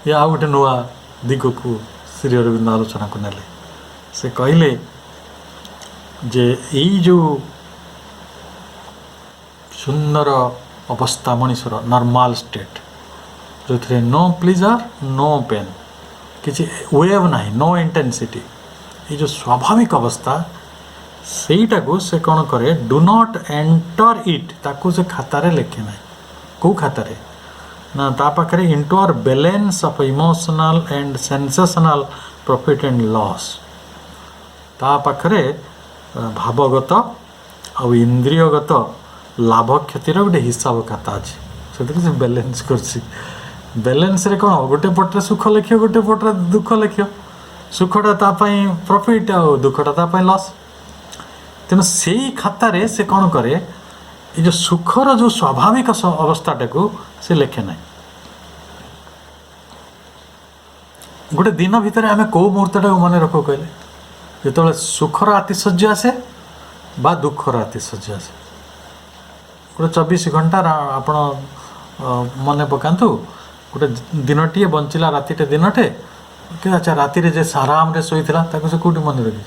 या ଆଉ ଗୋଟେ ନୂଆ ଦିଗକୁ ଶ୍ରୀ ଅରବିନ୍ଦ ଆଲୋଚନାକୁ ନେଲେ। ସେ କହିଲେ ଯେ ଏଇ ଯେଉଁ ସୁନ୍ଦର ଅବସ୍ଥା ମଣିଷର ନର୍ମାଲ ଷ୍ଟେଟ୍, ଯେଉଁଥିରେ ନୋ ପ୍ଲିଜର ନୋ ପେନ୍, କିଛି ୱେଭ୍ ନାହିଁ, ନୋ ଇଣ୍ଟେନ୍ସିଟି, ଏଇ ଯେଉଁ ସ୍ୱାଭାବିକ ଅବସ୍ଥା, ସେଇଟାକୁ ସେ କ'ଣ କରେ, ଡୁ ନଟ୍ ଏଣ୍ଟର ଇଟ୍, ତାକୁ ସେ ଖାତାରେ ଲେଖେ ନାହିଁ। କେଉଁ ଖାତାରେ ନା, ତା ପାଖରେ into our balance of emotional and sensational profit and loss, ତା ପାଖରେ ଭାବଗତ ଆଉ ଇନ୍ଦ୍ରିୟଗତ ଲାଭ କ୍ଷତିର ଗୋଟେ ହିସାବ ଖାତା ଅଛି। ସେଥିରେ ସେ ବାଲାନ୍ସ କରୁଛି। ବାଲାନ୍ସରେ କ'ଣ, ଗୋଟେ ପଟରେ ସୁଖ ଲେଖିବ, ଗୋଟେ ପଟରେ ଦୁଃଖ ଲେଖିବ। ସୁଖଟା ତା ପାଇଁ ପ୍ରଫିଟ୍ ଆଉ ଦୁଃଖଟା ତା ପାଇଁ ଲସ୍। ତେଣୁ ସେଇ ଖାତାରେ ସେ କ'ଣ କରେ, ଏ ଯେଉଁ ସୁଖର ଯେଉଁ ସ୍ୱାଭାବିକ ଅବସ୍ଥାଟାକୁ ସେ ଲେଖେ ନାହିଁ। गोटे दिन भितर आम कौ मुहूर्तटा मन रख कहले जो सुखर आतिशଯ୍य आसे बा दुखर आतिशଯ୍य आसे गोटे 24 घंटा आपण मन पकातु गोटे दिनटे बंचला रातिटे दिनटे कि अच्छा राति जे आराम रे शोला से कौटी मन रखी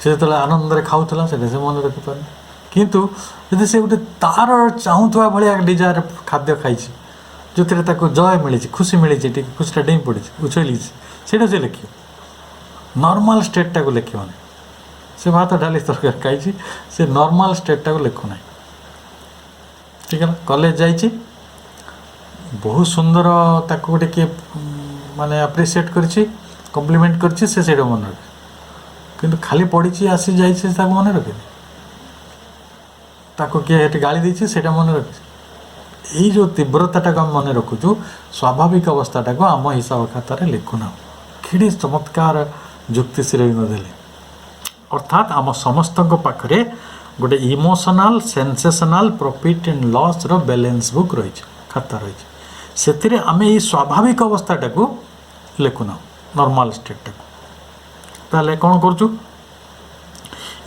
से जो आनंद खाऊला से मन रखिपार किंतु यदि से गोटे तार चाहूवा भाया डिजायर खाद्य खाई जो थे जय मिली खुशी मिली खुशी डेई पड़ी उछली से लिख नॉर्मल स्टेटा को लिखने से भात डाली तरकारी खाई से नॉर्मल स्टेटा को लिखुना ठीक है ना कॉलेज जाइए बहुत सुंदर ताको गोटे किए माने अप्रिशिएट करछि कॉम्प्लीमेंट करछि से मन रखे किंतु खाली पढ़ी आसी जाइए मन रखे ताको किए गाली देछि सेटा मन रखे यही जो तीव्रताटा को मन रखुचु स्वाभाविक अवस्थाटा को आम हिसाब खातार लिखुना कि चमत्कार जुक्ति श्रीदेले अर्थात आम समस्त पाखरे गोटे emotional sensational profit and loss रो बैलेंस बुक रही खाता रही से आम ये स्वाभाविक अवस्थाटा को लिखुना नॉर्मल स्टेटा को ताले कौन करूँ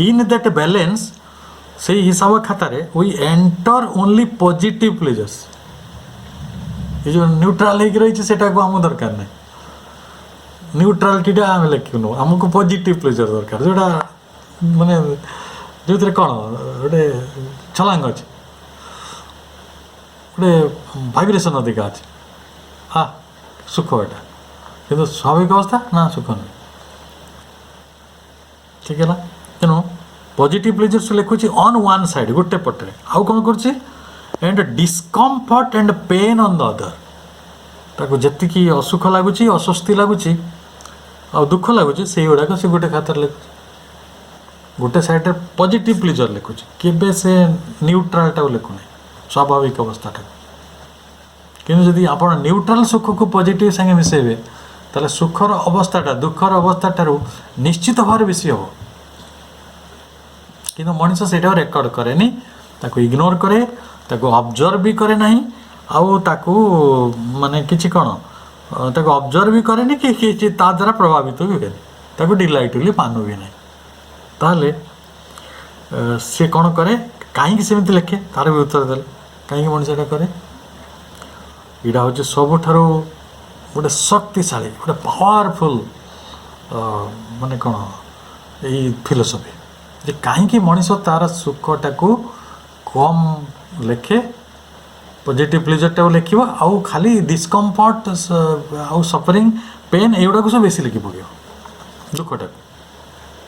इन दैट बैलेंस से हिसाब खातार we enter only positive pleasures ये जो न्यूट्रल हो रही है को आम दरकार नहीं न्यूट्रालिटीटा आम लिखुनु आमको पॉजिटिव प्लेजर दरकार जोटा माने जो थे कौन गोटे छलांग अच्छे गोटे भाइब्रेशन अधिका अच्छे हाँ सुख एटा किंतु स्वाभाविक अवस्था ना सुख नहीं ठीक है ना तेणु पॉजिटिव प्लेजर्स लिखुची ऑन वन साइड गोटे पटे आउ कौन करुच्ची and discomfort and pain on the other ताको जेतिकी असुख लगुच अस्वस्ति लगुच आ दुख लगुच से गुड़ाक से गोटे खातार लिखुची गोटे साइड पॉजिटिव प्लेजर लिखुची केबे से न्यूट्रालटा को लिखुना स्वाभाविक अवस्थाटा किंतु जदि आप न्यूट्राल सुख को पॉजिटिव संगे मिसेबे ताले सुखर अवस्थाटा दुखर अवस्थाठारू निश्चित भाव बेसी हम किंतु मनीष से रेकर्ड करे ताको इग्नोर करे ताको ऑब्जर्व भी करे नहीं आउ ताको माने किछि कोन ताको ऑब्जर्व भी करे कि किछि ता द्वारा प्रभावित भी करे ताको डिलाइटली मानु भी नहीं ताले से कौन करे कहीं सेमती लिखे तार भी उत्तर देले कहीं मनीष करे यहाँ हूँ सबुठार गोटे शक्तिशाली गोटे पावरफुल माने कौन यही फिलोसफी जे कहीं मनीष तार सुखटा को कम लिखे पॉजिटिव प्लेजरटा लिखो आउ खाली डिस्कम्फर्ट आउ सफरिंग पेन एगुड़ा सब बेसी लिखि पड़ो दुखटा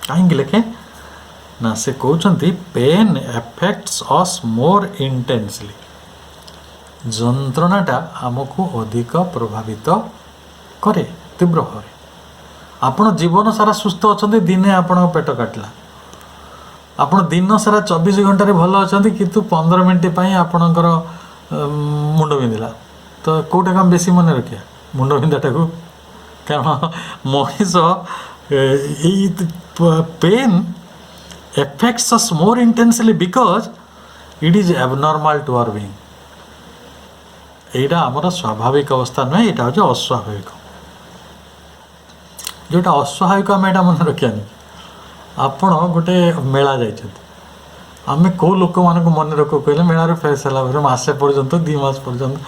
कहीं लिखे ना से कहते पेन एफेक्ट्स अस मोर इंटेंसली जंत्रणाटा आमको अधिक प्रभावित करे तीव्र भाव आपण जीवन सारा सुस्थ अच्छा दिने आपण पेट काटला आपण दिन सारा 24 घंटे भल अच्छा किंतु 15 मिनट आपणकर मुंड बिंधिला तो कौटा काम बेसी मन रखिया मुंड बिंधाटा को कारण मनीष pain affects us more intensely because it is abnormal to our being एटा आमर स्वाभाविक अवस्था नुहे यहाँ हूँ अस्वाभाविक जोटा अस्वाभाविक आम यहाँ मन रखा आपण गोटे मेला जाइए आम कौ लोक मान मन रख कहले मेलार फेस है मसे पर्यंत 2 मास पर्यंत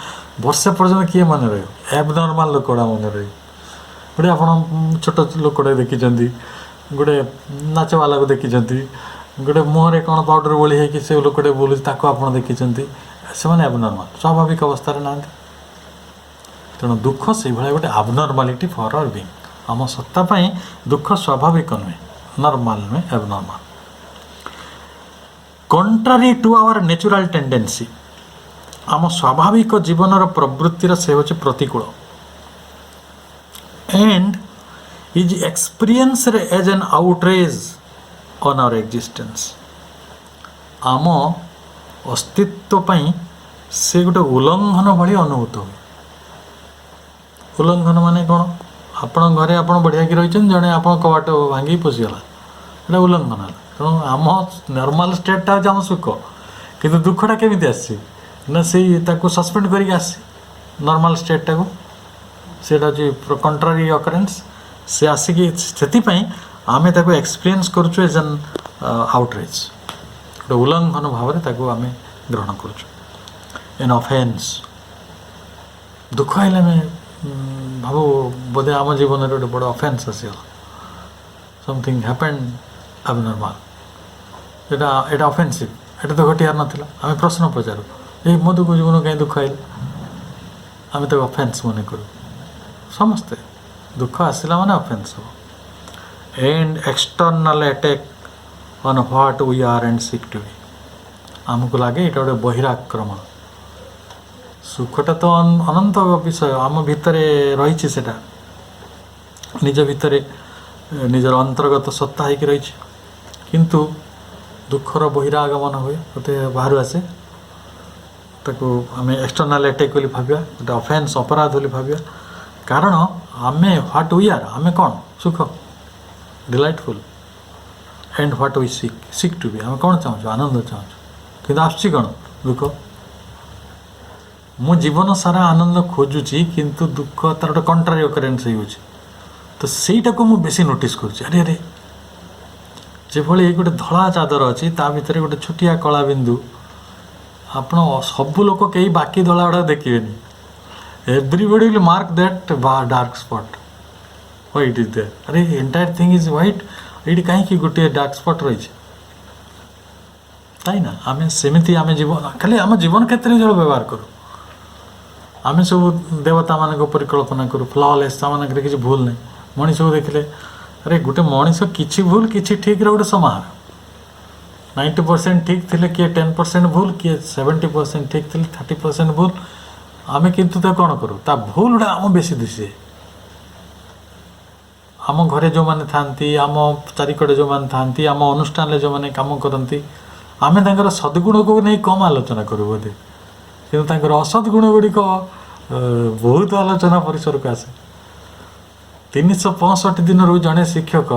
वर्षे पर्यंत किए मन रही एबनर्माल लोकड़ा मन रही गोटे आप छोट लोकटे देखी गोटे नाचवाला को देखी गोटे मुहर कौन पाउडर बोली है कि से लोकटे बोलूँ ताको आप देखी से मैंने एबनर्माल स्वाभाविक अवस्था ना तेणु दुख से भाई गोटे एबनर्मालिटी फॉर आवर बीइंग आम सत्ता दुख स्वाभाविक नुहे नॉर्मल नुहे abnormal contrary to our natural tendency आम स्वाभाविक जीवन प्रवृत्तिर से हूँ प्रतिकूल and is experienced as an outrage on our existence आम अस्तित्व से गोटे उल्लंघन भाई अनुभूत हुए उल्लंघन माने कौन आपण घरे आप बढ़िया कि रही जड़े आप कबाट भांगी पशिगला ये उल्लंघन है तेणु आम नॉर्मल स्टेटा हूँ आम सुख किंतु दुखटा केमी आसी ना से सस्पेंड करके आसी नॉर्मल स्टेटा को ସେଇଟା ହେଉଛି କଣ୍ଟ୍ରାରି ଅକରେନ୍ସ। ସେ ଆସିକି ସେଥିପାଇଁ ଆମେ ତାକୁ ଏକ୍ସପିରିଏନ୍ସ କରୁଛୁ ଏଜ୍ ଆନ୍ ଆଉଟରେଜ୍, ଗୋଟେ ଉଲ୍ଲଙ୍ଘନ ଭାବରେ ତାକୁ ଆମେ ଗ୍ରହଣ କରୁଛୁ। ଏନ୍ ଅଫେନ୍ସ, ଦୁଃଖ ହେଲେ ଆମେ ଭାବୁ ବୋଧେ ଆମ ଜୀବନରେ ଗୋଟେ ବଡ଼ ଅଫେନ୍ସ ଆସିଗଲା, ସମଥିଙ୍ଗ ହ୍ୟାପେଣ୍ଡ ଆବନର୍ମାଲ, ଏଇଟା ଅଫେନ୍ସିଭ୍, ଏଇଟା ତ ଘଟିବାର ନଥିଲା। ଆମେ ପ୍ରଶ୍ନ ପଚାରୁ, ଏଇ ମୋ ଦୁଃଖ ଜୀବନ କାହିଁ ଦୁଃଖ ହେଲେ, ଆମେ ତାକୁ ଅଫେନ୍ସ ମନେ କରୁ। ସମସ୍ତେ ଦୁଃଖ ଆସିଲା ମାନେ ଅଫେନ୍ସ ହେବ। And external attack on what we are and seek to be, ଆମକୁ ଲାଗେ ଏଇଟା ଗୋଟେ ବହିରାକ୍ରମଣ। ସୁଖଟା ତ ଅନନ୍ତ ବିଷୟ, ଆମ ଭିତରେ ରହିଛି, ସେଇଟା ନିଜ ଭିତରେ ନିଜର ଅନ୍ତର୍ଗତ ସତ୍ତା ହେଇକି ରହିଛି। କିନ୍ତୁ ଦୁଃଖର ବହିରାଗମନ ହୁଏ, ଗୋଟେ ବାହାରୁ ଆସେ, ତାକୁ ଆମେ ଏକ୍ସଟର୍ନାଲ ଆଟାକ୍ ବୋଲି ଭାବିବା, ଗୋଟେ ଅଫେନ୍ସ, ଅପରାଧ ବୋଲି ଭାବିବା। କାରଣ ଆମେ ହ୍ୱାଟ୍ ୱି ଆର୍, ଆମେ କ'ଣ ସୁଖ, delightful, and what we seek to be, ଆମେ କ'ଣ ଚାହୁଁଛୁ, ଆନନ୍ଦ ଚାହୁଁଛୁ। କିନ୍ତୁ ଆସୁଛି କ'ଣ, ଦୁଃଖ। ମୁଁ ଜୀବନ ସାରା ଆନନ୍ଦ ଖୋଜୁଛି, କିନ୍ତୁ ଦୁଃଖ ତାର ଗୋଟେ କଣ୍ଟ୍ରାରି ଅକରେନ୍ସ ହେଇଯାଉଛି। ତ ସେଇଟାକୁ ମୁଁ ବେଶୀ ନୋଟିସ୍ କରୁଛି। ଆରେ ଯେଭଳି ଗୋଟେ ଧଳା ଚାଦର ଅଛି, ତା ଭିତରେ ଗୋଟେ ଛୋଟିଆ କଳା ବିନ୍ଦୁ, ଆପଣ ସବୁ ଲୋକ କେହି ବାକି ଧଳା ଗୁଡ଼ା ଦେଖିବେନି। Everybody will mark that dark spot, white is there. ଆରେ ଏଣ୍ଟାୟାର ଥିଙ୍ଗ ଇଜ୍ ହ୍ୱାଇଟ୍, ଏଇଠି କାହିଁକି ଗୋଟିଏ ଡାର୍କ ସ୍ପଟ୍ ରହିଛି? ତାଇ ନା, ଆମେ ସେମିତି ଆମେ ଜୀବନ, ଖାଲି ଆମ ଜୀବନ କ୍ଷେତ୍ରରେ ଜଳ ବ୍ୟବହାର କରୁ। ଆମେ ସବୁ ଦେବତାମାନଙ୍କ ପରିକଳ୍ପନା କରୁ, ଫ୍ଲଲେସ୍, ତାମାନଙ୍କରେ କିଛି ଭୁଲ ନାହିଁ। ମଣିଷକୁ ଦେଖିଲେ, ଆରେ ଗୋଟେ ମଣିଷ କିଛି ଭୁଲ କିଛି ଠିକ୍ର ଗୋଟେ ସମାହାର। 90% ଠିକ୍ ଥିଲେ କିଏ 10% ଭୁଲ, କିଏ 70% ଠିକ୍ ଥିଲେ 30% ଭୁଲ। ଆମେ କିନ୍ତୁ ତାକୁ କ'ଣ କରୁ, ତା ଭୁଲଟା ଆମ ବେଶୀ ଦିଶେ। ଆମ ଘରେ ଯେଉଁମାନେ ଥାଆନ୍ତି, ଆମ ଚାରିକଡ଼େ ଯେଉଁମାନେ ଥାଆନ୍ତି, ଆମ ଅନୁଷ୍ଠାନରେ ଯେଉଁମାନେ କାମ କରନ୍ତି, ଆମେ ତାଙ୍କର ସଦ୍ଗୁଣକୁ ନେଇ କମ୍ ଆଲୋଚନା କରୁ ବୋଧେ, କିନ୍ତୁ ତାଙ୍କର ଅସଦ୍ଗୁଣ ଗୁଡ଼ିକ ବହୁତ ଆଲୋଚନା ପରିସରକୁ ଆସେ। 365 ଦିନରୁ ଜଣେ ଶିକ୍ଷକ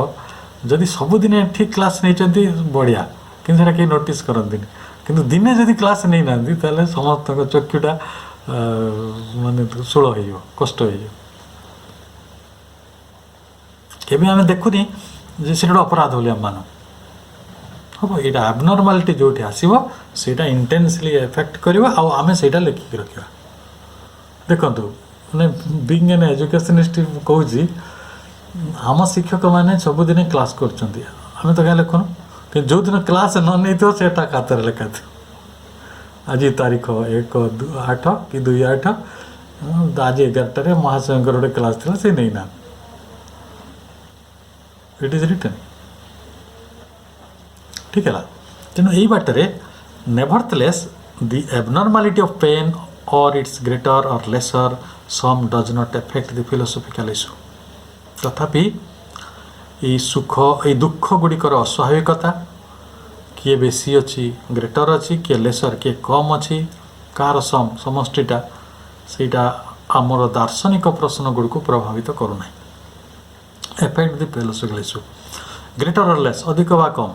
ଯଦି ସବୁଦିନେ ଠିକ୍ କ୍ଲାସ୍ ନେଇଛନ୍ତି ବଢ଼ିଆ, କିନ୍ତୁ ସେଇଟା କେହି ନୋଟିସ୍ କରନ୍ତିନି। କିନ୍ତୁ ଦିନେ ଯଦି କ୍ଲାସ୍ ନେଇନାହାନ୍ତି, ତାହେଲେ ସମସ୍ତଙ୍କ ଚକ୍ଷୁଟା ମାନେ ଶୂଳ ହେଇଯିବ, କଷ୍ଟ ହେଇଯିବ। କେବେ ଆମେ ଦେଖୁନି ଯେ ସେଇଟା ଗୋଟେ ଅପରାଧ ବୋଲି ଆମେ ମାନୁ। ହେବ ଏଇଟା ଆବନର୍ମାଲିଟି ଯେଉଁଠି ଆସିବ, ସେଇଟା ଇଣ୍ଟେନ୍ସଲି ଏଫେକ୍ଟ କରିବ, ଆଉ ଆମେ ସେଇଟା ଲେଖିକି ରଖିବା। ଦେଖନ୍ତୁ, ମାନେ ବିଙ୍ଗ୍ ଏନ୍ ଏଜୁକେସନିଷ୍ଟ କହୁଛି, ଆମ ଶିକ୍ଷକମାନେ ସବୁଦିନେ କ୍ଲାସ୍ କରୁଛନ୍ତି, ଆମେ ତ କାହିଁ ଲେଖୁନୁ। କିନ୍ତୁ ଯେଉଁଦିନ କ୍ଲାସ୍ ନ ନେଇଥିବ ସେଇଟା ଖାତାରେ ଲେଖାଥିବ, ଆଜି ତାରିଖ 1/8 କି 2/8, ଆଜି 11ଟାରେ ମହାଶୟଙ୍କର ଗୋଟେ କ୍ଲାସ୍ ଥିଲା, ସେ ନେଇନାହାନ୍ତି। ଇଟ୍ ଇଜ୍ ରିଟେନ୍, ଠିକ୍ ହେଲା। ତେଣୁ ଏଇ ବାଟରେ nevertheless the abnormality of pain or its greater or lesser sum does not affect the philosophical issue. ତଥାପି ଏଇ ସୁଖ, ଏଇ ଦୁଃଖ ଗୁଡ଼ିକର ଅସ୍ୱାଭାବିକତା, କିଏ ବେଶୀ ଅଛି, ଗ୍ରେଟର ଅଛି, କିଏ ଲେସର, କିଏ କମ୍ ଅଛି, କାହାର ସମଷ୍ଟିଟା, ସେଇଟା ଆମର ଦାର୍ଶନିକ ପ୍ରଶ୍ନ ଗୁଡ଼ିକୁ ପ୍ରଭାବିତ କରୁନାହିଁ। affect the philosophical issue. Greater or less, ଅଧିକ ବା କମ୍,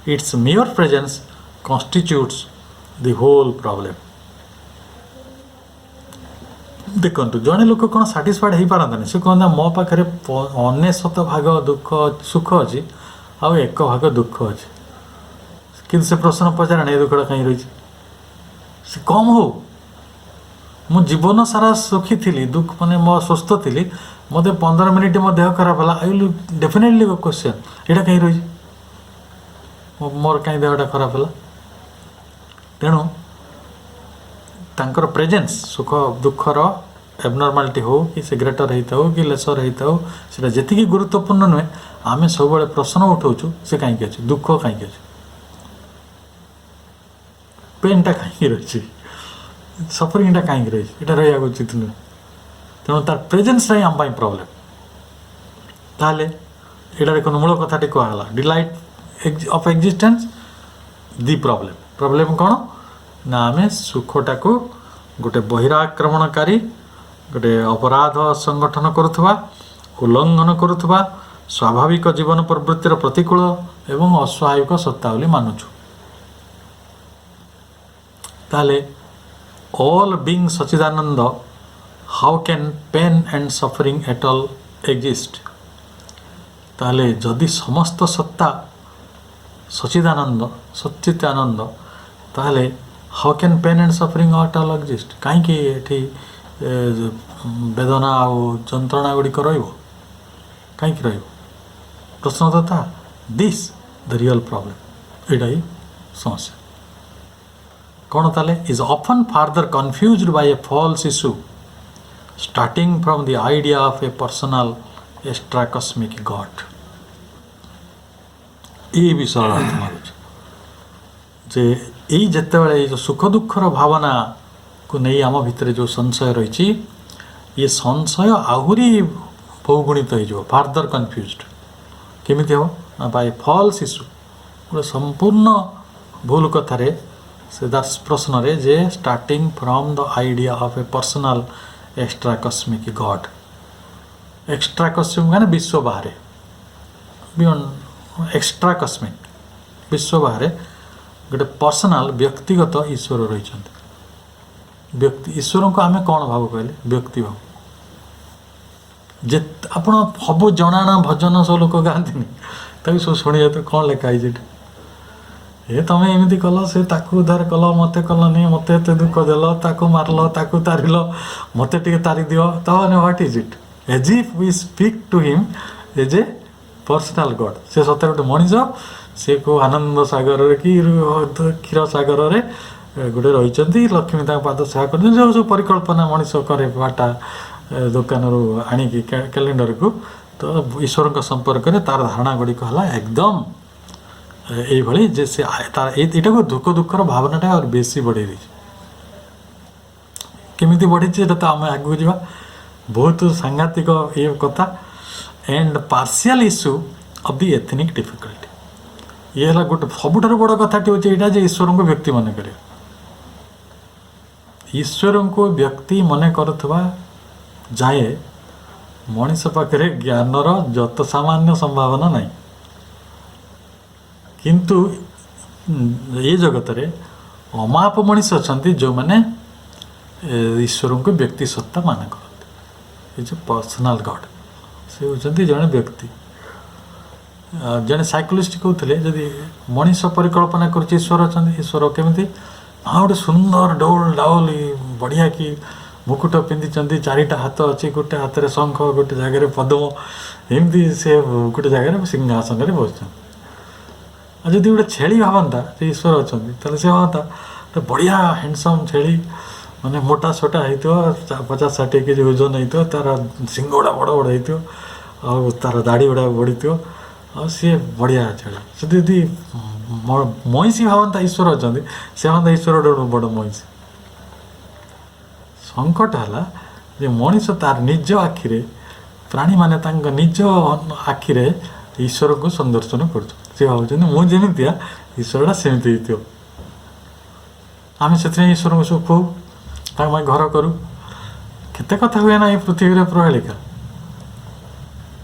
its mere presence constitutes the whole problem. ଦେଖନ୍ତୁ, ଜଣେ ଲୋକ କ'ଣ ସାଟିସ୍ଫାଏଡ଼ ହେଇପାରନ୍ତାନି, ସେ କହନ୍ତା ମୋ ପାଖରେ 99% ଦୁଃଖ ସୁଖ ଅଛି, ଆଉ 1% ଦୁଃଖ ଅଛି। କିନ୍ତୁ ସେ ପ୍ରଶ୍ନ ପଚାରାଣି, ଏ ଦୁଃଖଟା କାହିଁ ରହିଛି? ସେ କମ୍ ହଉ, ମୁଁ ଜୀବନ ସାରା ସୁଖୀ ଥିଲି, ଦୁଃଖ ମାନେ ମୋ ସୁସ୍ଥ ଥିଲି, ମୋତେ 15 ମିନିଟ୍ ମୋ ଦେହ ଖରାପ ହେଲା, ଆଇ ୱିଲ୍ ଡେଫିନେଟଲି କ୍ୱେଶ୍ଚନ୍, ଏଇଟା କାହିଁ ରହିଛି, ମୋର କାହିଁ ଦେହଟା ଖରାପ ହେଲା? ତେଣୁ ତାଙ୍କର ପ୍ରେଜେନ୍ସ, ସୁଖ ଦୁଃଖର ଏବନର୍ମାଲିଟି ହେଉ କି ସେ ଗ୍ରେଟର ହେଇଥାଉ କି ଲେସର ହେଇଥାଉ, ସେଇଟା ଯେତିକି ଗୁରୁତ୍ୱପୂର୍ଣ୍ଣ ନୁହେଁ, ଆମେ ସବୁବେଳେ ପ୍ରଶ୍ନ ଉଠାଉଛୁ, ସେ କାହିଁକି ଅଛି, ଦୁଃଖ କାହିଁକି ଅଛି, ପେନ୍ଟା କାହିଁକି ରହିଛି, ସଫରିଂଟା କାହିଁକି ରହିଛି, ଏଇଟା ରହିବାକୁ ଉଚିତ ନୁହେଁ। ତେଣୁ ତାର ପ୍ରେଜେନ୍ସଟା ହିଁ ଆମ ପାଇଁ ପ୍ରୋବ୍ଲେମ୍। ତାହେଲେ ଏଇଟା ଦେଖନ୍ତୁ, ମୂଳ କଥାଟି କୁହାଗଲା, delight of existence the problem. Problem କ'ଣ ନା, ଆମେ ସୁଖଟାକୁ ଗୋଟେ ବହିରାକ୍ରମଣକାରୀ, ଗୋଟେ ଅପରାଧ ସଂଗଠନ କରୁଥିବା, ଉଲ୍ଲଙ୍ଘନ କରୁଥିବା, ସ୍ୱାଭାବିକ ଜୀବନ ପ୍ରବୃତ୍ତିର ପ୍ରତିକୂଳ ଏବଂ ଅସ୍ୱାଭାବିକ ସତ୍ତା ବୋଲି ମାନୁଛୁ। ତାହେଲେ ଅଲ୍ ବିଙ୍ଗ ସଚିଦାନନ୍ଦ how can pain and suffering at all exist ताहले जदि समस्त सत्ता सच्चिदानंद ताहले how can pain and suffering at all exist कहीं एठी वेदना और जंत्रणा गुड़िक कहीं प्रश्न तो था दिस द रियल प्रॉब्लम एटा ही समस्या कौन ताले is often further confused by a false issue starting from the idea of a personal extra cosmic god ये विषय जे यही जिते बड़े जो सुख दुखर भावना को नहीं आम भितर जो संशय रही ये संशय आहरी बहुगुणित हो फार्दर कन्फ्यूज्ड केमिति हो ना बाय फॉल्स इश्यू गोटे संपूर्ण भूल कथार से दास प्रश्न रे जे starting from the idea of a personal extra cosmic God extra cosmic माने विश्व बाहर बियॉन्ड एक्स्ट्रा कस्मिक विश्व बाहर गोटे पर्सनल व्यक्तिगत ईश्वर रही व्यक्ति ईश्वर को आम कौन भाव कहले व्यक्ति भाव जे आपण सब जनाना भजन सब लोक गाँति सब शुणी तो कौन लिखाई ये तुम एमती कल से उद्धार कल मत कलनी मत एत दुख देल ताकू मारल ताकू तारिल मत टे तारी दियो तने what is it as if we speak to him as a personal god से सत गोटे मनीष से को आनंद सागर कि क्षीर सागर गोटे रही लक्ष्मी पाद सेवा कर सब परिकल्पना मनीष करे बाटा दुकान आणिकी कैलेंडर को तो ईश्वर संपर्क में तार धारणा गुड़िक है एकदम ये जे से यहाँ को दुख दुखर भावनाटा और बेसी बढ़े दी केमी बढ़ी तो आम आगे जा बहुत सांघातिक ये कथा and partial issue of the ethnic difficulty ये है गोटे सबुठार बड़ कथाटी हूँ यहाँ ईश्वर को व्यक्ति मन कर ईश्वर को व्यक्ति मन करुवा जाए मनीष पाखे ज्ञानर जत सामान्य संभावना नहीं किंतु ये जगत रे अमाप मनीष अच्छा जो मैंने ईश्वर को व्यक्ति सत्ता मान करते पर्सनल गॉड से होती जड़े व्यक्ति जड़े साइकोलोजिस्ट कहते जदि मनीष परिकल्पना कर ईश्वर अच्छा ईश्वर केमी हाँ गोटे सुंदर डौल डाउल बढ़िया कि मुकुट पिंधि चारिटा हाथ अच्छी गोटे हाथ में शंख गोटे जगह पद्म एमती से गोटे जगह सिंहासन में बस जदि गोटे छेली भावता ईश्वर अच्छा से भावता तो बढ़िया हैंडसम छेली माने मोटा सोटा हो 50-60 केजी ओजन हो तार सिंह गुड़ा बड़ बड़ हो तार दाढ़ी गुड़ा बढ़ी सी बढ़िया छेली जदि महिषी भावता ईश्वर अच्छा से भावता ईश्वर गोटे बड़ महिषी संकट है मनीष तार निज आखिरे प्राणी माने निज आखिरे ईश्वर को संदर्शन कर भावुँ मुझेमिया ईश्वरटा सेमती हो आम से ईश्वर को सब कहू घर करूँ केते कथा हुए ना ये पृथ्वी प्रहेलिका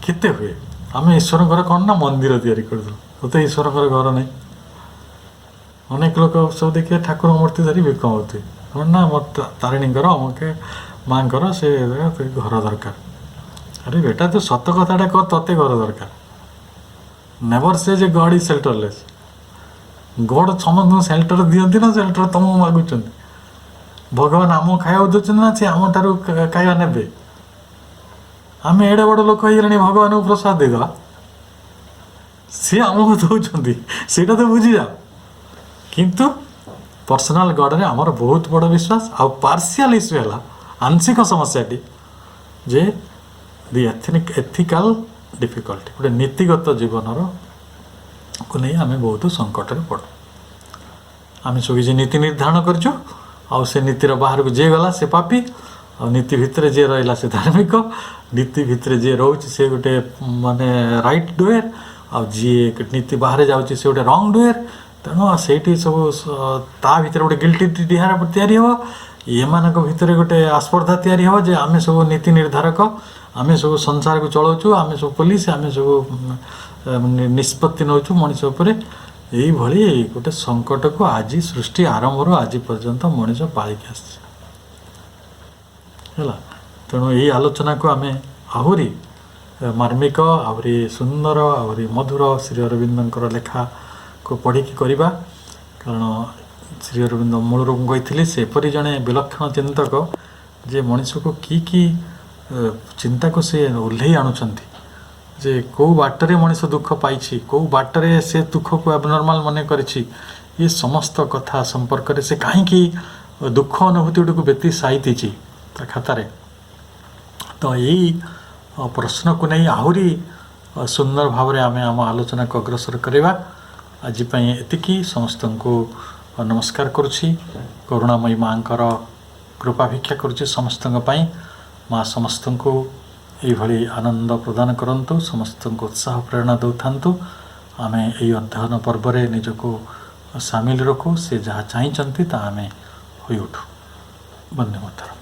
केते हुए आम ईश्वर घर कौन ना मंदिर तैयारी करते ईश्वर घर नहीं अनेक लोक सब देखिए ठाकुर मूर्ति धरी विकम होते ना मो तारिणी अमुके माँ से घर दरकार अरे बेटा तो सत कथाटा कह ते घर दरकार नेवर से जे गॉड इज शेल्टरलेस गॉड समस्त शेल्टर दियंती ना शेल्टर तुमको मागुच भगवान आम खाया दौरान ना सी आम ठार खाया ने आम एडे बड़ लोक हो भगवान को प्रसाद देदेवा सी आमको दौरान से तो बुझी जाओ किंतु पर्सनल गॉड रे आमर बहुत बड़ विश्वास आ पार्शियल इश्यू है आंशिक समस्याटी जे दि एथिकल डिफिकल्टी गोटे नीतिगत जीवन को नहीं आम बहुत संकट में पड़ू आम सब किसी नीति निर्धारण करछु आ से नीतिर बाहर को जे गला से पापी आ नीति भितर जे रहा से धार्मिक नीति भितर जे रोचे से गोटे माने राइट डुएर आ जी नीति बाहर जाऊँगी से गोटे रंग डुएर तेणु से सब ता भीतर गोटे गिल्टी डिहार तैयारी हे ये भितर गोटे आस्पर्धा तैयारी हे जे आम सब नीति निर्धारक आम सब संसार को चलाऊँ आम सब पुलिस आम सब निष्पत्ति नौचु मनीष उपर यही गोटे संकट को आज सृष्टि आरंभ आज पर्यंत मनीष पालिक आसला तेणु यही आलोचना को आम आहरी मार्मिक आहरी सुंदर आहरी मधुर श्री अरविंदर लेखा को पढ़िकी करवा। कारण श्री अरविंद मूलर कही से एपरी जड़े विलक्षण चिंतक जे मनीष को कि चिंता को से ओह्लई आणुंट जे कौ बाटरे मनीष दुख पाई कौ बाटरे से दुख को एबनर्माल मन करी ये समस्त कथा संपर्क से कहीं दुख अनुभूति गुड़ को व्यक्ति साइती खातार। तो यही प्रश्न को नहीं आहरी सुंदर भाव में आम आम आलोचना को अग्रसर करवा। आज एतिकी समस्त को नमस्कार करुछि। करुणामयी माँ कृपा भिक्षा करुछि समस्त माँ समस्त को यही आनंद प्रदान करंतु, समस्त को उत्साह प्रेरणा दौ थांतु। आम यही अध्ययन पर्व में निजको सामिल रखू, से जहाँ चाहिए आम हो उठू। बंदे मातरम।